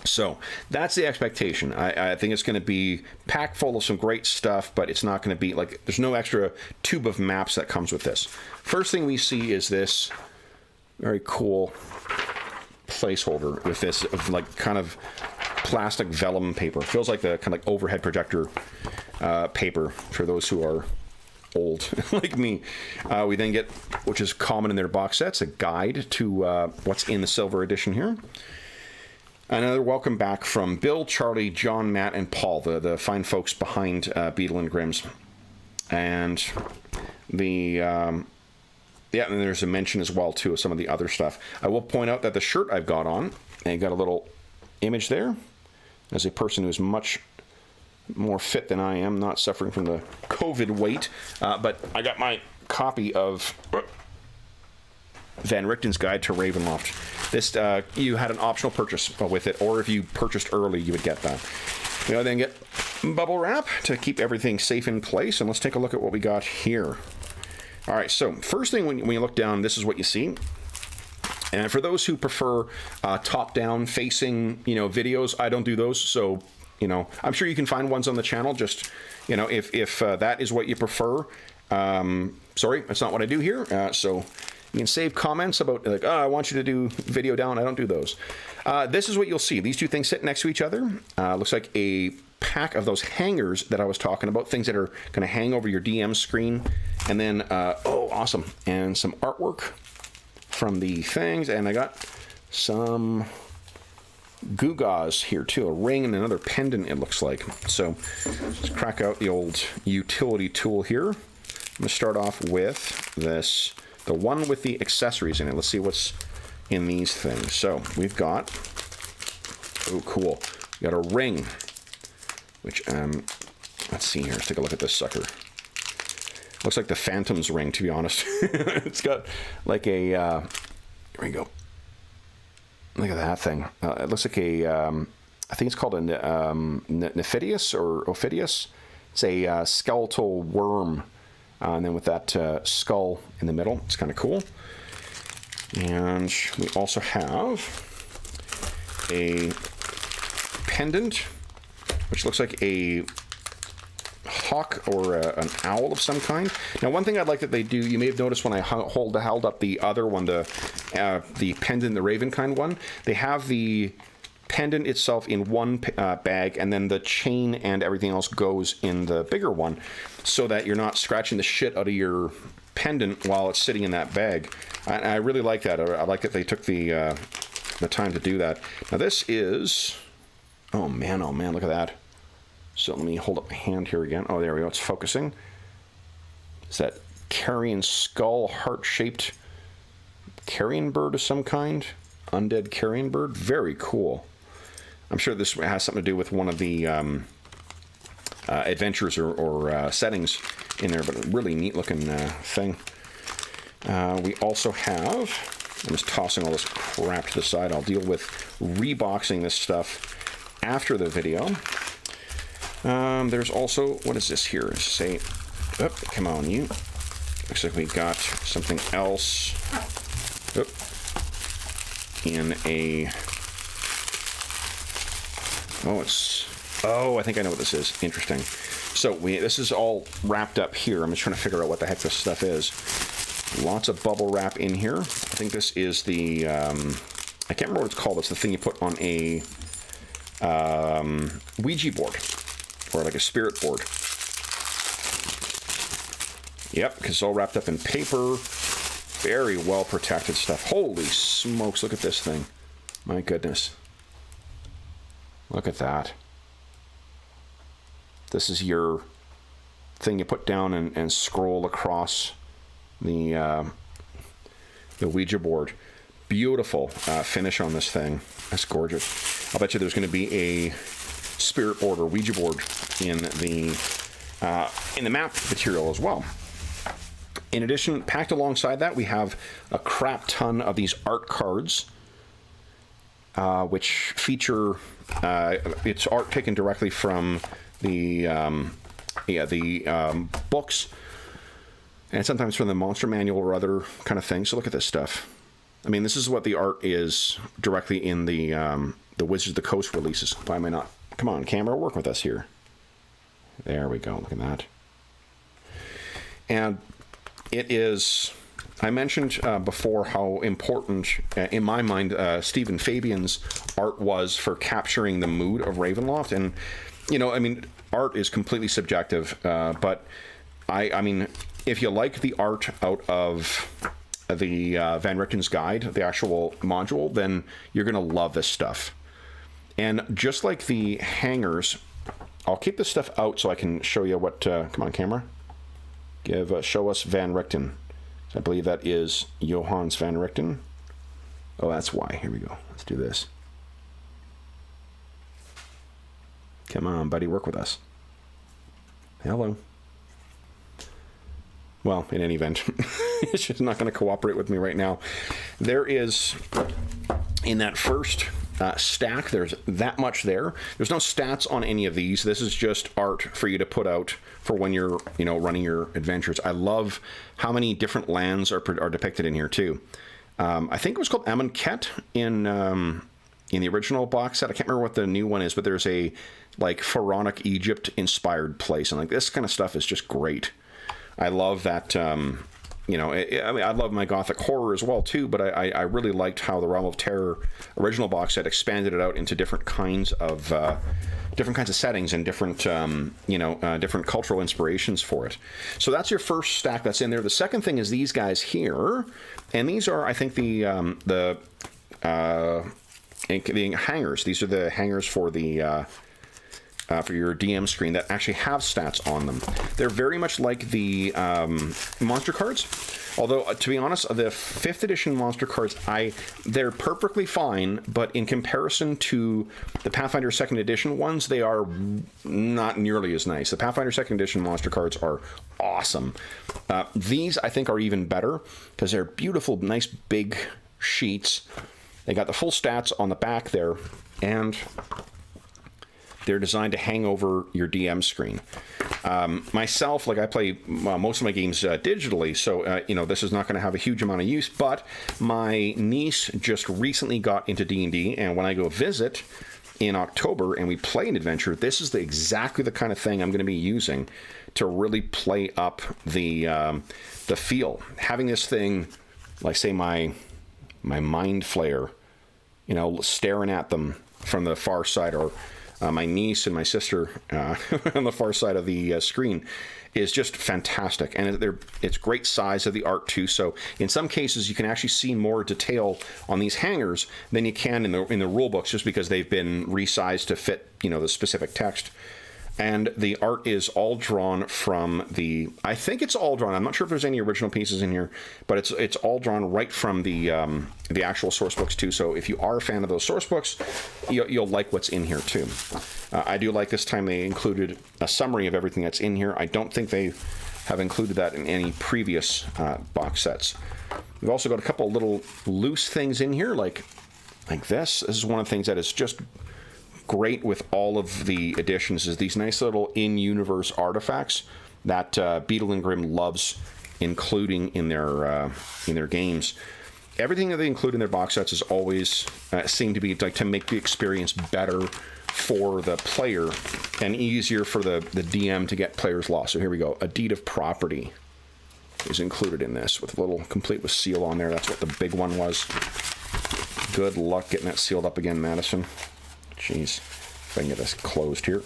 So that's the expectation. I think it's going to be packed full of some great stuff, but it's not going to be like, there's no extra tube of maps that comes with this. First thing we see is this very cool placeholder with this of like kind of plastic vellum paper. It feels like the kind of like overhead projector paper for those who are old like me. We then get, which is common in their box sets, a guide to what's in the silver edition here. Another welcome back from Bill, Charlie, John, Matt, and Paul, the fine folks behind Beadle and Grimm's. And the and there's a mention as well too of some of the other stuff. I will point out that the shirt I've got on, and you got a little image there as a person who's much more fit than I am, not suffering from the COVID weight, but I got my copy of Van Richten's Guide to Ravenloft. This, you had an optional purchase with it, or if you purchased early, you would get that. You then get bubble wrap to keep everything safe in place, and let's take a look at what we got here. All right, so first thing when you look down, this is what you see. And for those who prefer top-down facing, videos, I don't do those, so I'm sure you can find ones on the channel. Just, if that is what you prefer. Sorry, that's not what I do here. So you can save comments about like, I want you to do video down. I don't do those. This is what you'll see. These 2 things sit next to each other. Looks like a pack of those hangers that I was talking about, things that are going to hang over your DM screen. And then, oh, awesome. And some artwork from the things. And I got some gewgaws here too, a ring and another pendant, it looks like. So let's crack out the old utility tool here. I'm going to start off with this, the one with the accessories in it. Let's see what's in these things. So we've got, oh cool, we got a ring, which, let's see here, let's take a look at this sucker. Looks like the Phantom's ring, to be honest. It's got like a, here we go. Look at that thing. It looks like a, I think it's called a Nephidius or Ophidius. It's a skeletal worm. And then with that skull in the middle, it's kind of cool. And we also have a pendant, which looks like a hawk or an owl of some kind. Now, one thing I'd like that they do, you may have noticed when I held up the other one, the pendant, the raven kind one, they have the pendant itself in one bag, and then the chain and everything else goes in the bigger one, so that you're not scratching the shit out of your pendant while it's sitting in that bag. I really like that. I like that they took the time to do that. Now this is, oh man, look at that. So let me hold up my hand here again. Oh, there we go. It's focusing. Is that carrion skull, heart-shaped carrion bird of some kind? Undead carrion bird? Very cool. I'm sure this has something to do with one of the adventures or settings in there, but a really neat-looking thing. We also have, I'm just tossing all this crap to the side. I'll deal with reboxing this stuff after the video. There's also, what is this here? Say, oh, come on, you. Looks like we got something else. Oh, in a, I think I know what this is. Interesting. So this is all wrapped up here. I'm just trying to figure out what the heck this stuff is. Lots of bubble wrap in here. I think this is the, I can't remember what it's called. It's the thing you put on a Ouija board. Or like a spirit board. Yep, because it's all wrapped up in paper. Very well protected stuff. Holy smokes, look at this thing. My goodness. Look at that. This is your thing you put down and scroll across the Ouija board. Beautiful finish on this thing. That's gorgeous. I'll bet you there's going to be a spirit board or Ouija board in the map material as well. In addition, packed alongside that, we have a crap ton of these art cards, which feature it's art taken directly from the books, and sometimes from the monster manual or other kind of thing. So look at this stuff. I mean, this is what the art is directly in the Wizards of the Coast releases. Why am I not? Come on, camera, work with us here. There we go. Look at that. And it is, I mentioned before how important, in my mind, Stephen Fabian's art was for capturing the mood of Ravenloft. And, you know, I mean, art is completely subjective, but I mean, if you like the art out of the Van Richten's guide, the actual module, then you're going to love this stuff. And just like the hangers, I'll keep this stuff out so I can show you what, come on camera, show us Van Richten. I believe that is Johannes Van Richten. Oh, that's why. Here we go. Let's do this. Come on, buddy, work with us. Hello. Well, in any event, it's just not going to cooperate with me right now. There is, in that first stack, there's that much there. There's no stats on any of these. This is just art for you to put out for when you're, you know, running your adventures. I love how many different lands are depicted in here too. I think it was called Amonkhet in the original box set. I can't remember what the new one is, but there's a like pharaonic Egypt inspired place, and like this kind of stuff is just great. I love that. You know, I mean, I love my Gothic horror as well too, but I really liked how the Realm of Terror original box set expanded it out into different kinds of settings and different different cultural inspirations for it. So that's your first stack that's in there. The second thing is these guys here, and these are, I think, the the hangers. These are the hangers for the for your DM screen that actually have stats on them. They're very much like the monster cards. Although, to be honest, the 5th edition monster cards, they're perfectly fine, but in comparison to the Pathfinder 2nd edition ones, they are not nearly as nice. The Pathfinder 2nd edition monster cards are awesome. These, I think, are even better, because they're beautiful, nice, big sheets. They got the full stats on the back there, and they're designed to hang over your DM screen. Myself, like I play most of my games digitally, so you know, this is not going to have a huge amount of use. But my niece just recently got into D&D, and when I go visit in October and we play an adventure, this is exactly the kind of thing I'm going to be using to really play up the feel. Having this thing, like say my mind flayer, you know, staring at them from the far side, or my niece and my sister on the far side of the screen, is just fantastic. And it's great size of the art too. So in some cases you can actually see more detail on these hangers than you can in the rule books, just because they've been resized to fit, you know, the specific text. And the art is all drawn from I think it's all drawn. I'm not sure if there's any original pieces in here, but it's all drawn right from the actual source books too. So if you are a fan of those source books, you'll like what's in here too. I do like this time they included a summary of everything that's in here. I don't think they have included that in any previous box sets. We've also got a couple little loose things in here, like this. This is one of the things that is just great with all of the editions, is these nice little in-universe artifacts that Beadle and Grimm loves including in their games. Everything that they include in their box sets is always seem to be like to make the experience better for the player and easier for the DM to get players lost. So here we go. A deed of property is included in this, with a little complete with seal on there. That's what the big one was. Good luck getting that sealed up again, Madison. Jeez, if I can get this closed here.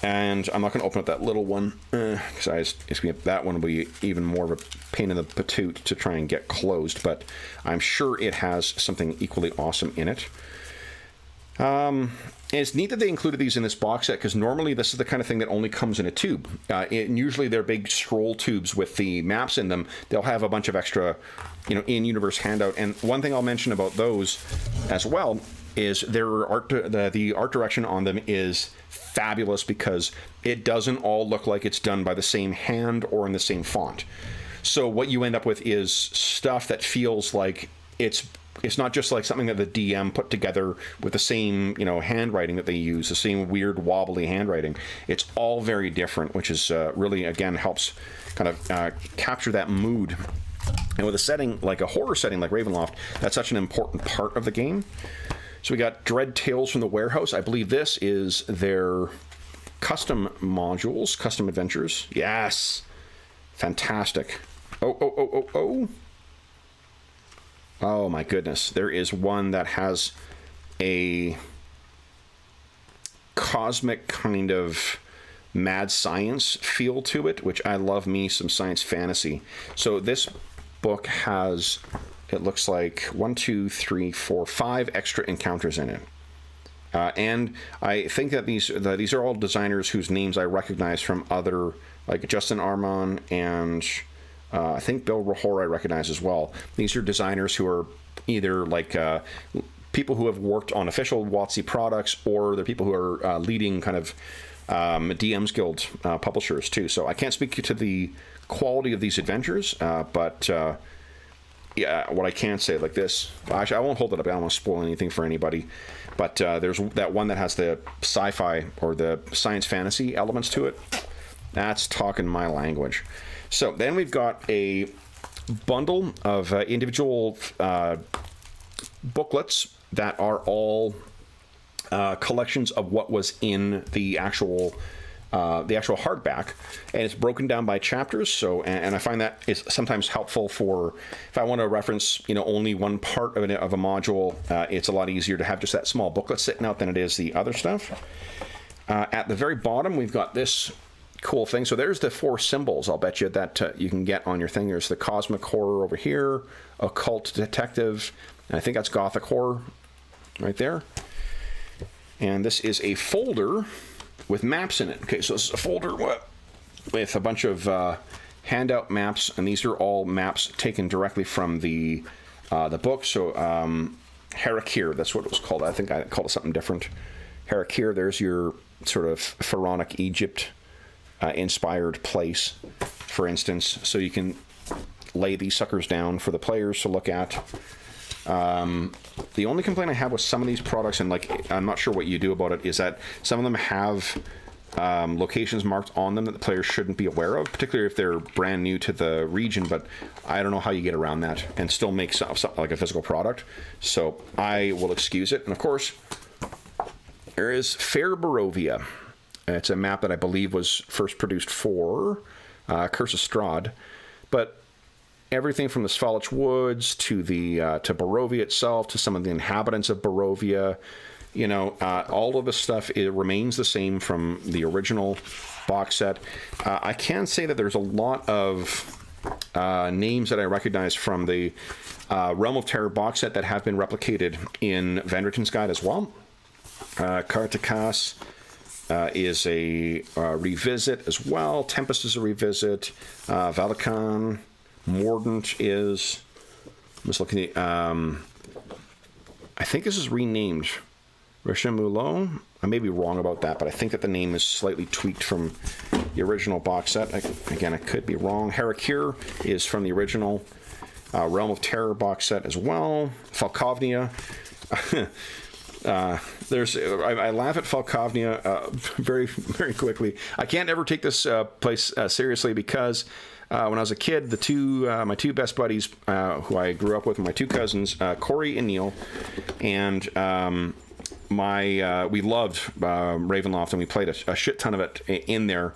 And I'm not going to open up that little one, because that one will be even more of a pain in the patoot to try and get closed, but I'm sure it has something equally awesome in it. And it's neat that they included these in this box set, because normally this is the kind of thing that only comes in a tube. And usually they're big scroll tubes with the maps in them. They'll have a bunch of extra, you know, in-universe handout. And one thing I'll mention about those as well is their art. The art direction on them is fabulous, because it doesn't all look like it's done by the same hand or in the same font. So what you end up with is stuff that feels like it's not just like something that the DM put together with the same, you know, handwriting that they use, the same weird wobbly handwriting. It's all very different, which is really, again, helps kind of capture that mood. And with a setting like a horror setting like Ravenloft, that's such an important part of the game. So we got Dread Tales from the Warehouse. I believe this is their custom modules, custom adventures. Yes, fantastic. Oh my goodness, there is one that has a cosmic kind of mad science feel to it, which I love me some science fantasy. So this book has, it looks like 5 extra encounters in it. And I think that these are all designers whose names I recognize from other, like Justin Armon and I think Bill Rahor I recognize as well. These are designers who are either like people who have worked on official WotC products, or they're people who are leading kind of DMs Guild publishers too. So I can't speak to the quality of these adventures, but yeah, what I can say like this, actually I won't hold it up, I don't want to spoil anything for anybody, but there's that one that has the sci-fi or the science fantasy elements to it. That's talking my language. So then we've got a bundle of individual booklets that are all collections of what was in the actual hardback, and it's broken down by chapters. So, and I find that is sometimes helpful for if I want to reference, you know, only one part of a module. It's a lot easier to have just that small booklet sitting out than it is the other stuff. At the very bottom, we've got this cool thing. So there's the 4 symbols, I'll bet you, that you can get on your thing. There's the Cosmic Horror over here, Occult Detective, and I think that's Gothic Horror right there. And this is a folder with maps in it. Okay, so this is a folder with a bunch of handout maps, and these are all maps taken directly from the book. So Harakir, that's what it was called. I think I called it something different. Harakir, there's your sort of pharaonic Egypt inspired place, for instance. So you can lay these suckers down for the players to look at. The only complaint I have with some of these products, and like I'm not sure what you do about it, is that some of them have locations marked on them that the players shouldn't be aware of, particularly if they're brand new to the region. But I don't know how you get around that and still make something like a physical product. So I will excuse it. And of course, there is Fair Barovia. It's a map that I believe was first produced for Curse of Strahd, but everything from the Svalich Woods to the to Barovia itself, to some of the inhabitants of Barovia, you know, all of this stuff, it remains the same from the original box set. I can say that there's a lot of names that I recognize from the Realm of Terror box set that have been replicated in Vendrickton's Guide as well. Kartakas is a revisit as well. Tempest is a revisit. Valakan, Mordant is... I'm just looking at... I think this is renamed Rishamulot. I may be wrong about that, but I think that the name is slightly tweaked from the original box set. Again, I could be wrong. Harakir is from the original Realm of Terror box set as well. Falkovnia. I laugh at Falkovnia very, very quickly. I can't ever take this place seriously because when I was a kid, my two best buddies who I grew up with, my 2 cousins, Corey and Neil, and we loved Ravenloft, and we played a shit ton of it in there.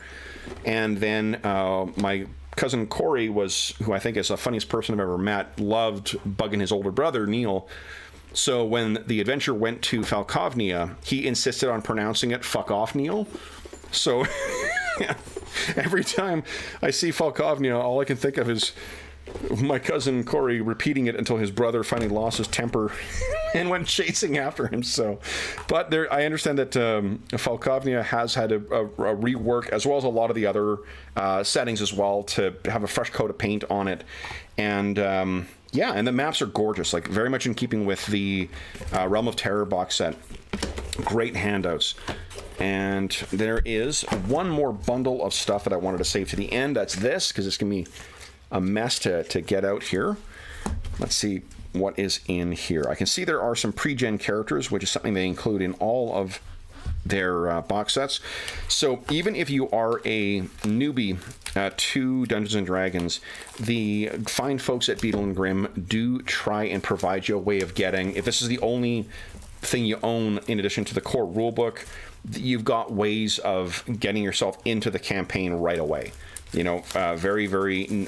And then my cousin Corey who I think is the funniest person I've ever met, loved bugging his older brother Neil. So when the adventure went to Falkovnia, he insisted on pronouncing it "fuck off, Neil." So every time I see Falkovnia, all I can think of is my cousin Corey repeating it until his brother finally lost his temper and went chasing after him. So, but I understand that Falkovnia has had a rework, as well as a lot of the other settings as well, to have a fresh coat of paint on it. And yeah, and the maps are gorgeous, like very much in keeping with the Realm of Terror box set. Great handouts. And there is one more bundle of stuff that I wanted to save to the end. That's this, because it's going to be a mess to get out here. Let's see what is in here. I can see there are some pre-gen characters, which is something they include in all of their box sets. So even if you are a newbie to Dungeons and Dragons, the fine folks at Beadle Grimm do try and provide you a way of getting, if this is the only thing you own in addition to the core rulebook, you've got ways of getting yourself into the campaign right away. You know, very, very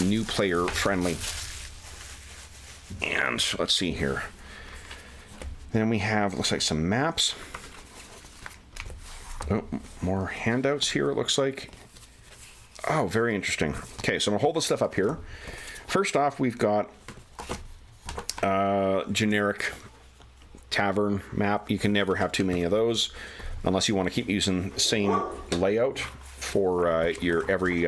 new player friendly. And let's see here. Then we have, looks like, some maps. Oh, more handouts here, it looks like. Oh, very interesting. Okay, so I'm going to hold this stuff up here. First off, we've got generic tavern map. You can never have too many of those unless you want to keep using the same layout for every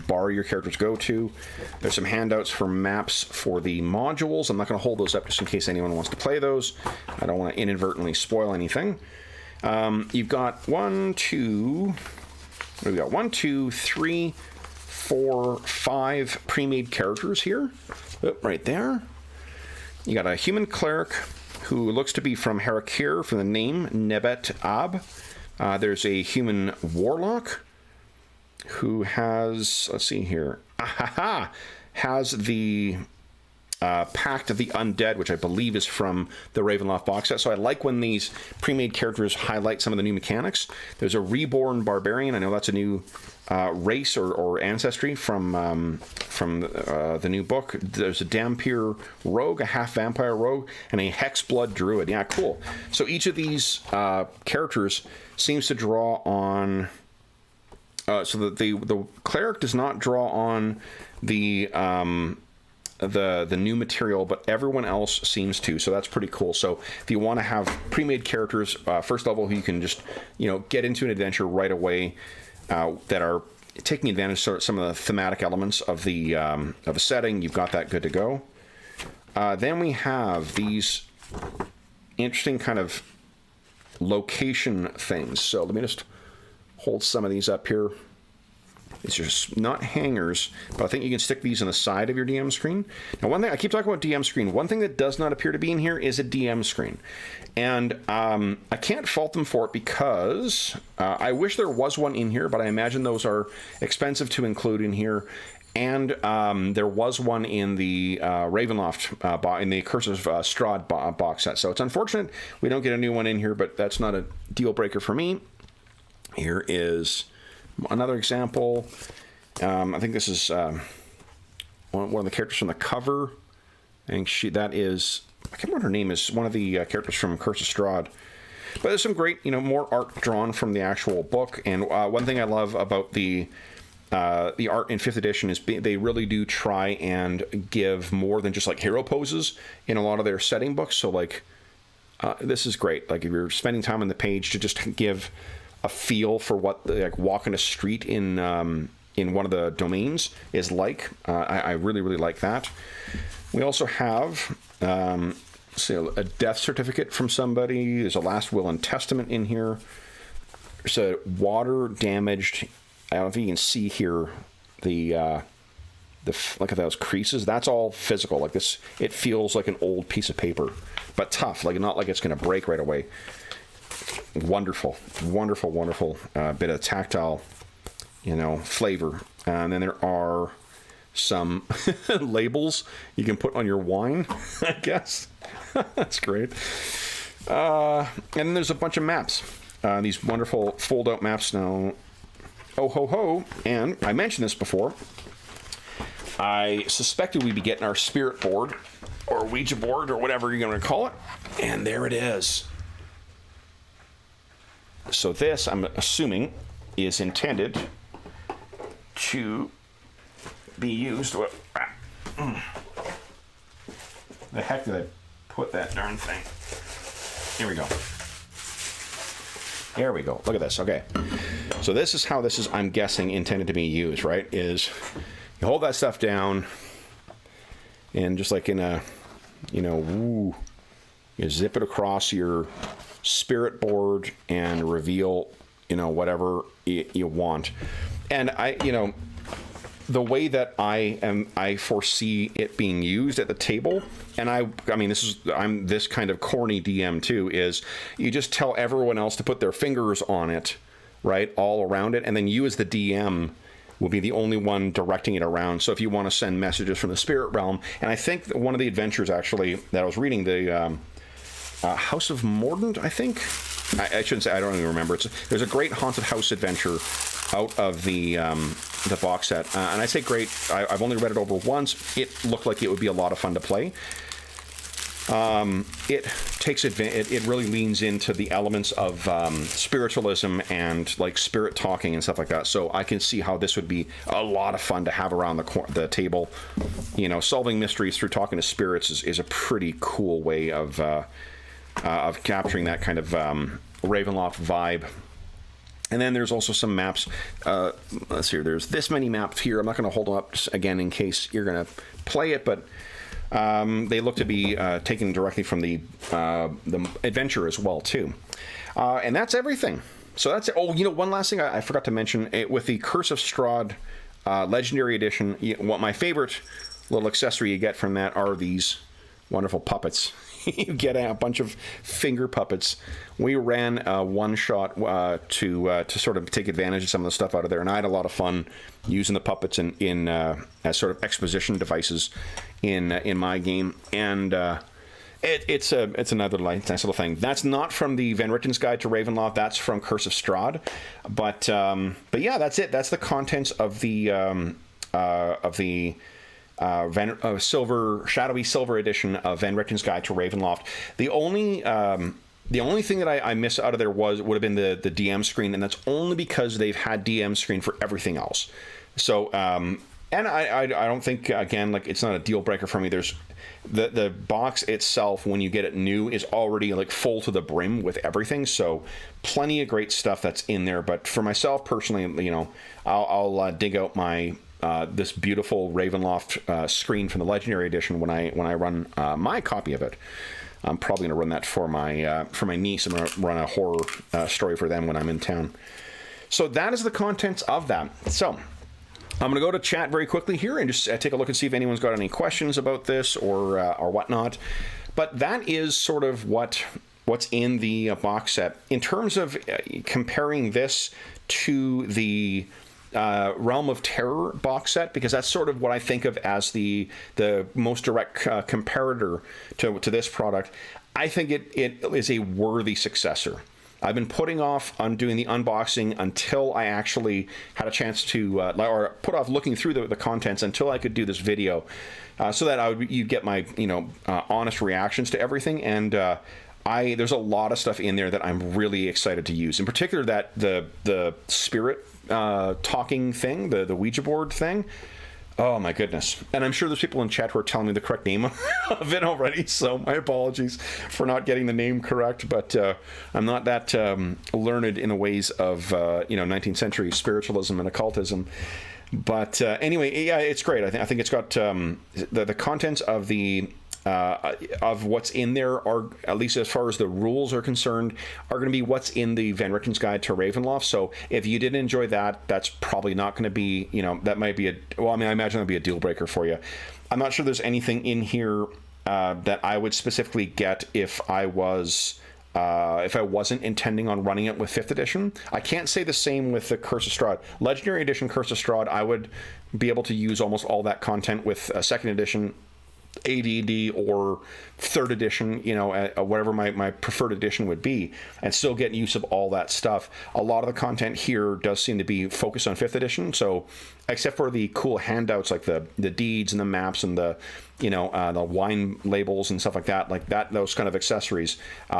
bar your characters go to. There's some handouts for maps for the modules. I'm not going to hold those up just in case anyone wants to play those. I don't want to inadvertently spoil anything. You've got 1, 2, 3, 4, 5 pre-made characters here. Oh, right there. You got a human cleric who looks to be from Harakir from the name Nebet Ab. There's a human warlock who has, let's see here, has the Pact of the Undead, which I believe is from the Ravenloft box set. So I like when these pre-made characters highlight some of the new mechanics. There's a Reborn Barbarian. I know that's a new race or ancestry from the new book. There's a Dhampir Rogue, a half-vampire rogue, and a Hexblood Druid. Yeah, cool. So each of these characters seems to draw on so that the cleric does not draw on the new material, but everyone else seems to. So that's pretty cool. So if you want to have pre-made characters, first level, who you can just get into an adventure right away, that are taking advantage of some of the thematic elements of a setting, you've got that good to go. Then we have these interesting kind of location things. So let me just hold some of these up here. It's just not hangers, but I think you can stick these on the side of your DM screen. Now, one thing, I keep talking about DM screen. One thing that does not appear to be in here is a DM screen. And I can't fault them for it, because I wish there was one in here, but I imagine those are expensive to include in here. And there was one in the Ravenloft, in the Curse of Strahd box set. So it's unfortunate we don't get a new one in here, but that's not a deal breaker for me. Here is another example. I think this is one of the characters from the cover. I think that is, I can't remember what her name is, one of the characters from Curse of Strahd. But there's some great, more art drawn from the actual book. And one thing I love about the art in 5th edition is they really do try and give more than just like hero poses in a lot of their setting books. So like, this is great. Like if you're spending time on the page to just give a feel for what like walking a street in one of the domains is like. I really, really like that. We also have a death certificate from somebody. There's a last will and testament in here. There's a water damaged. I don't know if you can see here look at those creases. That's all physical. Like this, it feels like an old piece of paper, but tough. Like not like it's going to break right away. Wonderful, wonderful, wonderful bit of tactile, flavor. And then there are some labels you can put on your wine, I guess. That's great. And then there's a bunch of maps. These wonderful fold-out maps now. Oh, ho, ho. And I mentioned this before. I suspected we'd be getting our spirit board, or Ouija board, or whatever you're going to call it. And there it is. So this, I'm assuming, is intended to be used. The heck did I put that darn thing? Here we go. There we go. Look at this. Okay. So this is how this is, I'm guessing, intended to be used, right? Is you hold that stuff down, and just like in a, you zip it across your spirit board and reveal, whatever you want. And the way that I foresee it being used at the table, and I mean, I'm this kind of corny DM too, is you just tell everyone else to put their fingers on it, right, all around it, and then you as the DM will be the only one directing it around. So if you want to send messages from the spirit realm, and I think that one of the adventures actually that I was reading, the House of Mordant, I think. I shouldn't say, I don't even remember. There's a great haunted house adventure out of the box set, and I say great. I've only read it over once. It looked like it would be a lot of fun to play. It takes it really leans into the elements of spiritualism and like spirit talking and stuff like that. So I can see how this would be a lot of fun to have around the table. Solving mysteries through talking to spirits is a pretty cool way of capturing that kind of Ravenloft vibe. And then there's also some maps. Let's see, there's this many maps here. I'm not going to hold them up again in case you're going to play it, but they look to be taken directly from the adventure as well, too. And that's everything. So that's it. Oh, one last thing I forgot to mention. With the Curse of Strahd Legendary Edition, what my favorite little accessory you get from that are these wonderful puppets. You get a bunch of finger puppets. We ran one shot to sort of take advantage of some of the stuff out of there, and I had a lot of fun using the puppets in as sort of exposition devices in my game. And it's another nice little thing. That's not from the Van Richten's Guide to Ravenloft. That's from Curse of Strahd. But yeah, that's it. That's the contents of the Shadowy Silver Edition of Van Richten's Guide to Ravenloft. The only The only thing that I miss out of there would have been the DM screen, and that's only because they've had DM screen for everything else. So, and I don't think, again, like, it's not a deal breaker for me. There's the box itself, when you get it new, is already like full to the brim with everything. So plenty of great stuff that's in there. But for myself personally, you know, I'll dig out my this beautiful Ravenloft screen from the Legendary Edition when I run my copy of it. I'm probably going to run that for my niece. I'm going to run a horror story for them when I'm in town. So that is the contents of that. So I'm going to go to chat very quickly here and just take a look and see if anyone's got any questions about this or whatnot. But that is sort of what's in the box set. In terms of comparing this to the Realm of Terror box set, because that's sort of what I think of as the most direct comparator to this product, I think it is a worthy successor. I've been putting off on doing the unboxing until I actually had a chance to, or put off looking through the contents until I could do this video, so that you'd get my, honest reactions to everything. And there's a lot of stuff in there that I'm really excited to use. In particular, that the spirit talking thing, the Ouija board thing. Oh my goodness. And I'm sure there's people in chat who are telling me the correct name of it already, so my apologies for not getting the name correct, but I'm not that learned in the ways of 19th century spiritualism and occultism. But anyway, yeah, it's great. I think it's got the contents of the of what's in there, are, at least as far as the rules are concerned, are going to be what's in the Van Richten's Guide to Ravenloft. So if you didn't enjoy that, that's probably not going to be, that might be I imagine that'd be a deal breaker for you. I'm not sure there's anything in here that I would specifically get if I wasn't intending on running it with 5th edition. I can't say the same with the Curse of Strahd. Legendary Edition Curse of Strahd, I would be able to use almost all that content with 2nd edition, AD&D, or 3rd edition, whatever my preferred edition would be, and still get use of all that stuff. A lot of the content here does seem to be focused on 5th edition, so except for the cool handouts like the deeds and the maps and the wine labels and stuff like that, those kind of accessories,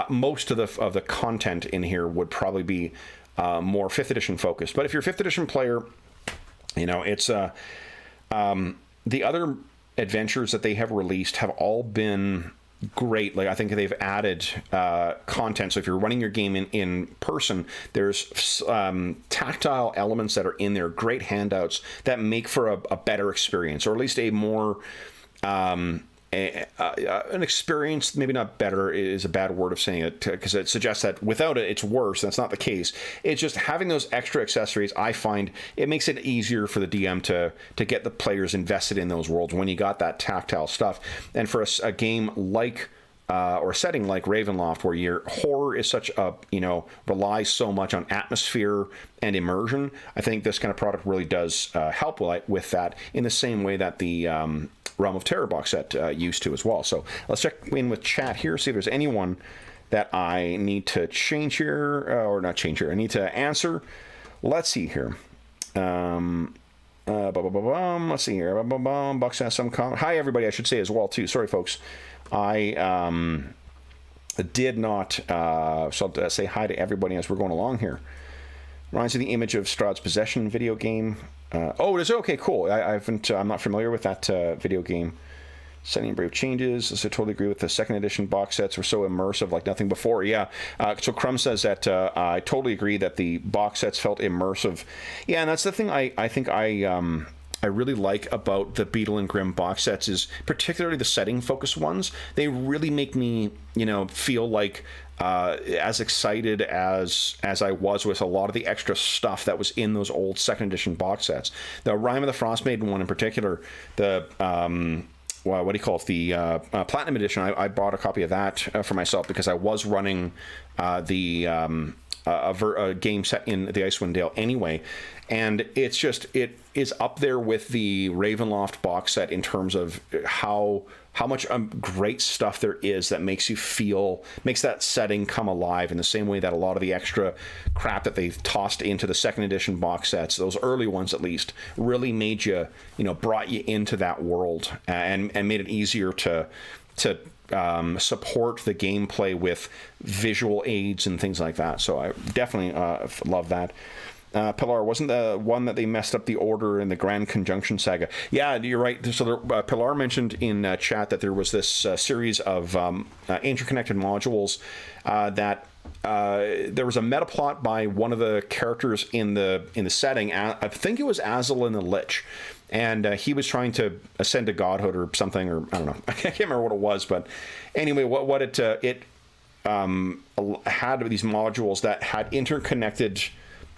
most of the content in here would probably be more 5th edition focused. But if you're a 5th edition player, it's the other adventures that they have released have all been great. Like, I think they've added content. So if you're running your game in person, there's tactile elements that are in there, great handouts that make for a better experience, or at least a more an experience. Maybe not better is a bad word of saying it, because it suggests that without it it's worse. That's not the case. It's just having those extra accessories. I find it makes it easier for the DM to get the players invested in those worlds when you got that tactile stuff. And for a game like or a setting like Ravenloft, where your horror is such a relies so much on atmosphere and immersion, I think this kind of product really does help with that, in the same way that the Realm of Terror box set used to as well. So let's check in with chat here, see if there's anyone that I need to change here, or not change here, I need to answer. Let's see here. Let's see here. Bucks has some comment. Hi everybody, I should say as well too. Sorry folks, I did not. So I'll say hi to everybody as we're going along here. Reminds me of the image of Strahd's Possession video game. Oh, is it? Okay, cool. I'm not familiar with that video game. Setting brave changes. I totally agree with the 2nd edition box sets were so immersive, like nothing before. Yeah. So Crumb says that I totally agree that the box sets felt immersive. Yeah, and that's the thing I think I really like about the Beadle and Grimm box sets, is particularly the setting focused ones. They really make me, feel like as excited as I was with a lot of the extra stuff that was in those old 2nd edition box sets. The Rime of the Frostmaiden one in particular, the what do you call it? The Platinum Edition. I bought a copy of that for myself because I was running a game set in the Icewind Dale anyway, and it is up there with the Ravenloft box set in terms of how much great stuff there is that makes that setting come alive, in the same way that a lot of the extra crap that they've tossed into the 2nd edition box sets, those early ones at least, really made you, brought you into that world and made it easier to support the gameplay with visual aids and things like that. So I definitely love that. Pilar, wasn't the one that they messed up the order in the Grand Conjunction Saga? Yeah, you're right. So Pilar mentioned in chat that there was this series of interconnected modules that there was a meta plot by one of the characters in the setting. I think it was Azul the Lich, and he was trying to ascend to godhood or something, or I don't know. I can't remember what it was, but anyway, what it had these modules that had interconnected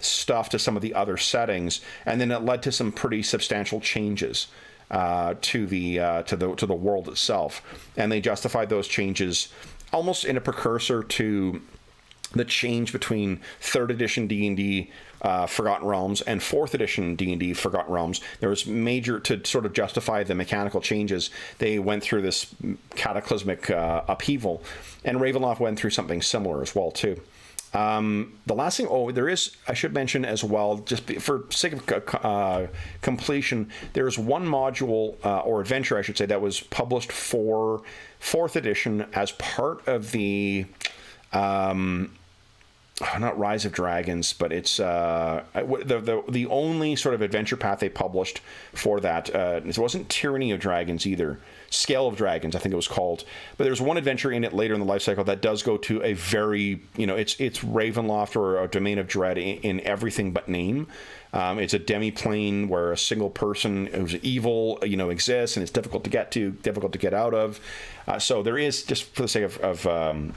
stuff to some of the other settings, and then it led to some pretty substantial changes to the world itself, and they justified those changes almost in a precursor to the change between 3rd edition D&D Forgotten Realms and 4th edition D&D Forgotten Realms. There was major, to sort of justify the mechanical changes, they went through this cataclysmic upheaval, and Ravenloft went through something similar as well too. The last thing, there is, I should mention as well, just for sake of completion, there's one module, or adventure, I should say, that was published for 4th edition as part of the, not Rise of Dragons, but it's the only sort of adventure path they published for that. It wasn't Tyranny of Dragons either. Scale of Dragons, I think it was called. But there's one adventure in it later in the life cycle that does go to a very, it's Ravenloft or a Domain of Dread in everything but name. It's a demi-plane where a single person who's evil, exists, and it's difficult to get to, difficult to get out of. So there is, just for the sake of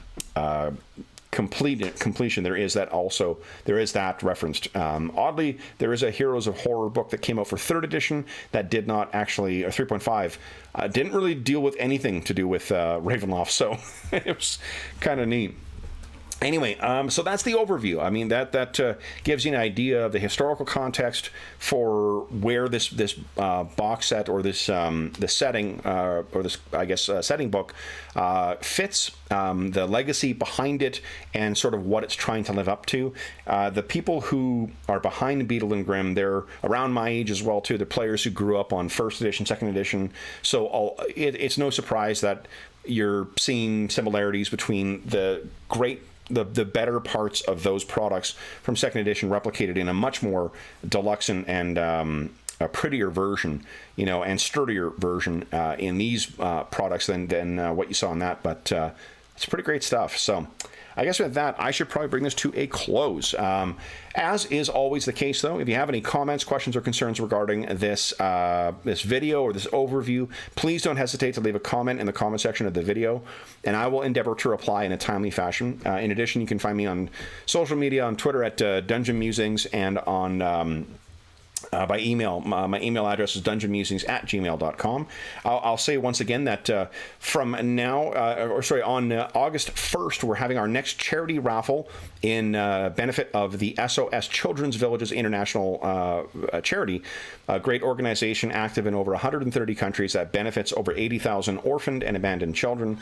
completion, there is that referenced. Oddly, there is a Heroes of Horror book that came out for 3rd edition that did not actually, or 3.5, didn't really deal with anything to do with Ravenloft, so it was kind of neat. Anyway, so that's the overview. I mean, that gives you an idea of the historical context for where this box set, or this setting, or this, I guess, setting book fits, the legacy behind it, and sort of what it's trying to live up to. The people who are behind Beadle Grimm, they're around my age as well too. The players who grew up on 1st edition, 2nd edition. So it's no surprise that you're seeing similarities between the better parts of those products from 2nd edition replicated in a much more deluxe and a prettier version, and sturdier version in these products than what you saw in that. But it's pretty great stuff. So I guess with that, I should probably bring this to a close. As is always the case, though, if you have any comments, questions, or concerns regarding this this video or this overview, please don't hesitate to leave a comment in the comment section of the video, and I will endeavor to reply in a timely fashion. In addition, you can find me on social media, on Twitter at Dungeon Musings, and on by email. My email address is dungeonmusings@gmail.com. I'll say once again that from now, on August 1st, we're having our next charity raffle in benefit of the SOS Children's Villages International charity, a great organization active in over 130 countries that benefits over 80,000 orphaned and abandoned children.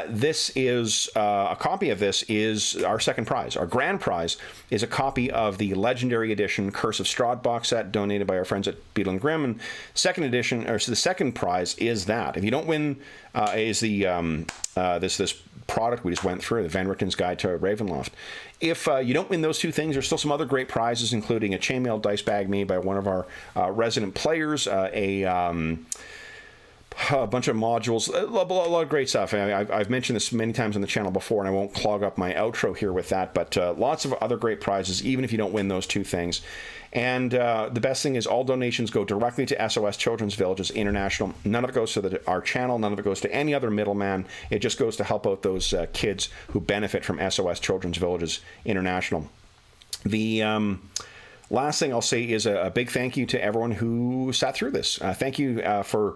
This is a copy of this is our second prize. Our grand prize is a copy of the Legendary Edition Curse of Strahd box set donated by our friends at Beadle Grimm. And second edition, or so the second prize is that. If you don't win, is the this product we just went through, the Van Richten's Guide to Ravenloft. If you don't win those two things, there's still some other great prizes, including a chainmail dice bag made by one of our resident players, a bunch of modules, a lot of great stuff. I've mentioned this many times on the channel before, and I won't clog up my outro here with that, but lots of other great prizes, even if you don't win those two things. And the best thing is all donations go directly to SOS Children's Villages International. None of it goes to our channel. None of it goes to any other middleman. It just goes to help out those kids who benefit from SOS Children's Villages International. The last thing I'll say is a big thank you to everyone who sat through this. Thank you for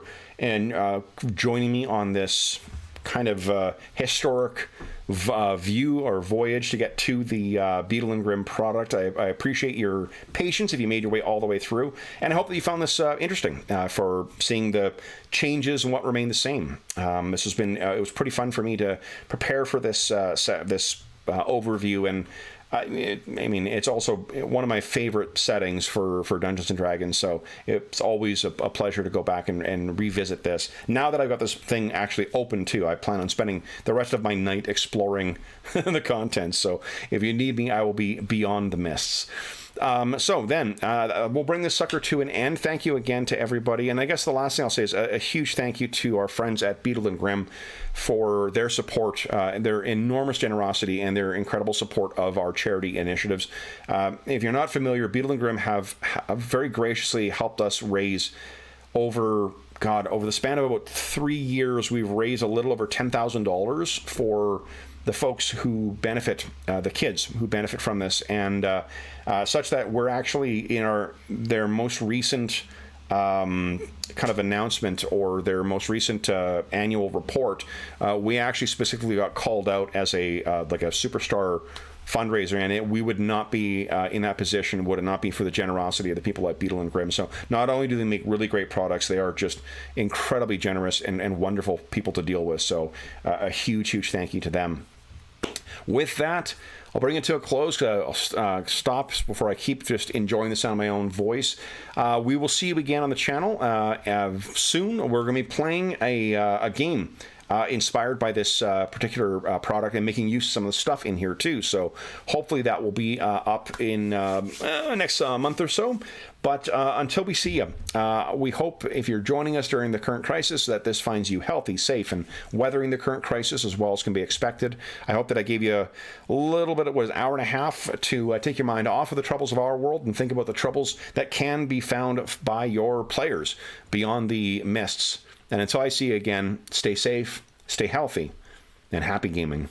joining me on this kind of historic view or voyage to get to the Beadle Grimm product. I appreciate your patience if you made your way all the way through, and I hope that you found this interesting for seeing the changes and what remained the same. This has been it was pretty fun for me to prepare for this overview, and I mean, it's also one of my favorite settings for Dungeons and Dragons, so it's always a pleasure to go back and revisit this. Now that I've got this thing actually open too, I plan on spending the rest of my night exploring the contents. So if you need me, I will be beyond the mists. So then we'll bring this sucker to an end. Thank you again to everybody. And I guess the last thing I'll say is a huge thank you to our friends at Beadle Grimm for their support, their enormous generosity, and their incredible support of our charity initiatives. If you're not familiar, Beadle Grimm have very graciously helped us raise over the span of about 3 years, we've raised a little over $10,000 for the folks who benefit, the kids who benefit from this, and such that we're actually in their most recent kind of announcement, or their most recent annual report, we actually specifically got called out as a superstar fundraiser, and we would not be in that position would it not be for the generosity of the people at Beadle Grimm. So not only do they make really great products, they are just incredibly generous and wonderful people to deal with. So a huge thank you to them. With that, I'll bring it to a close. I'll stop before I keep just enjoying the sound of my own voice. We will see you again on the channel soon. We're going to be playing a game inspired by this particular product, and making use of some of the stuff in here too. So hopefully that will be up in next month or so. But until we see you, we hope if you're joining us during the current crisis that this finds you healthy, safe, and weathering the current crisis as well as can be expected. I hope that I gave you a little bit, an hour and a half to take your mind off of the troubles of our world and think about the troubles that can be found by your players beyond the mists. And until I see you again, stay safe, stay healthy, and happy gaming.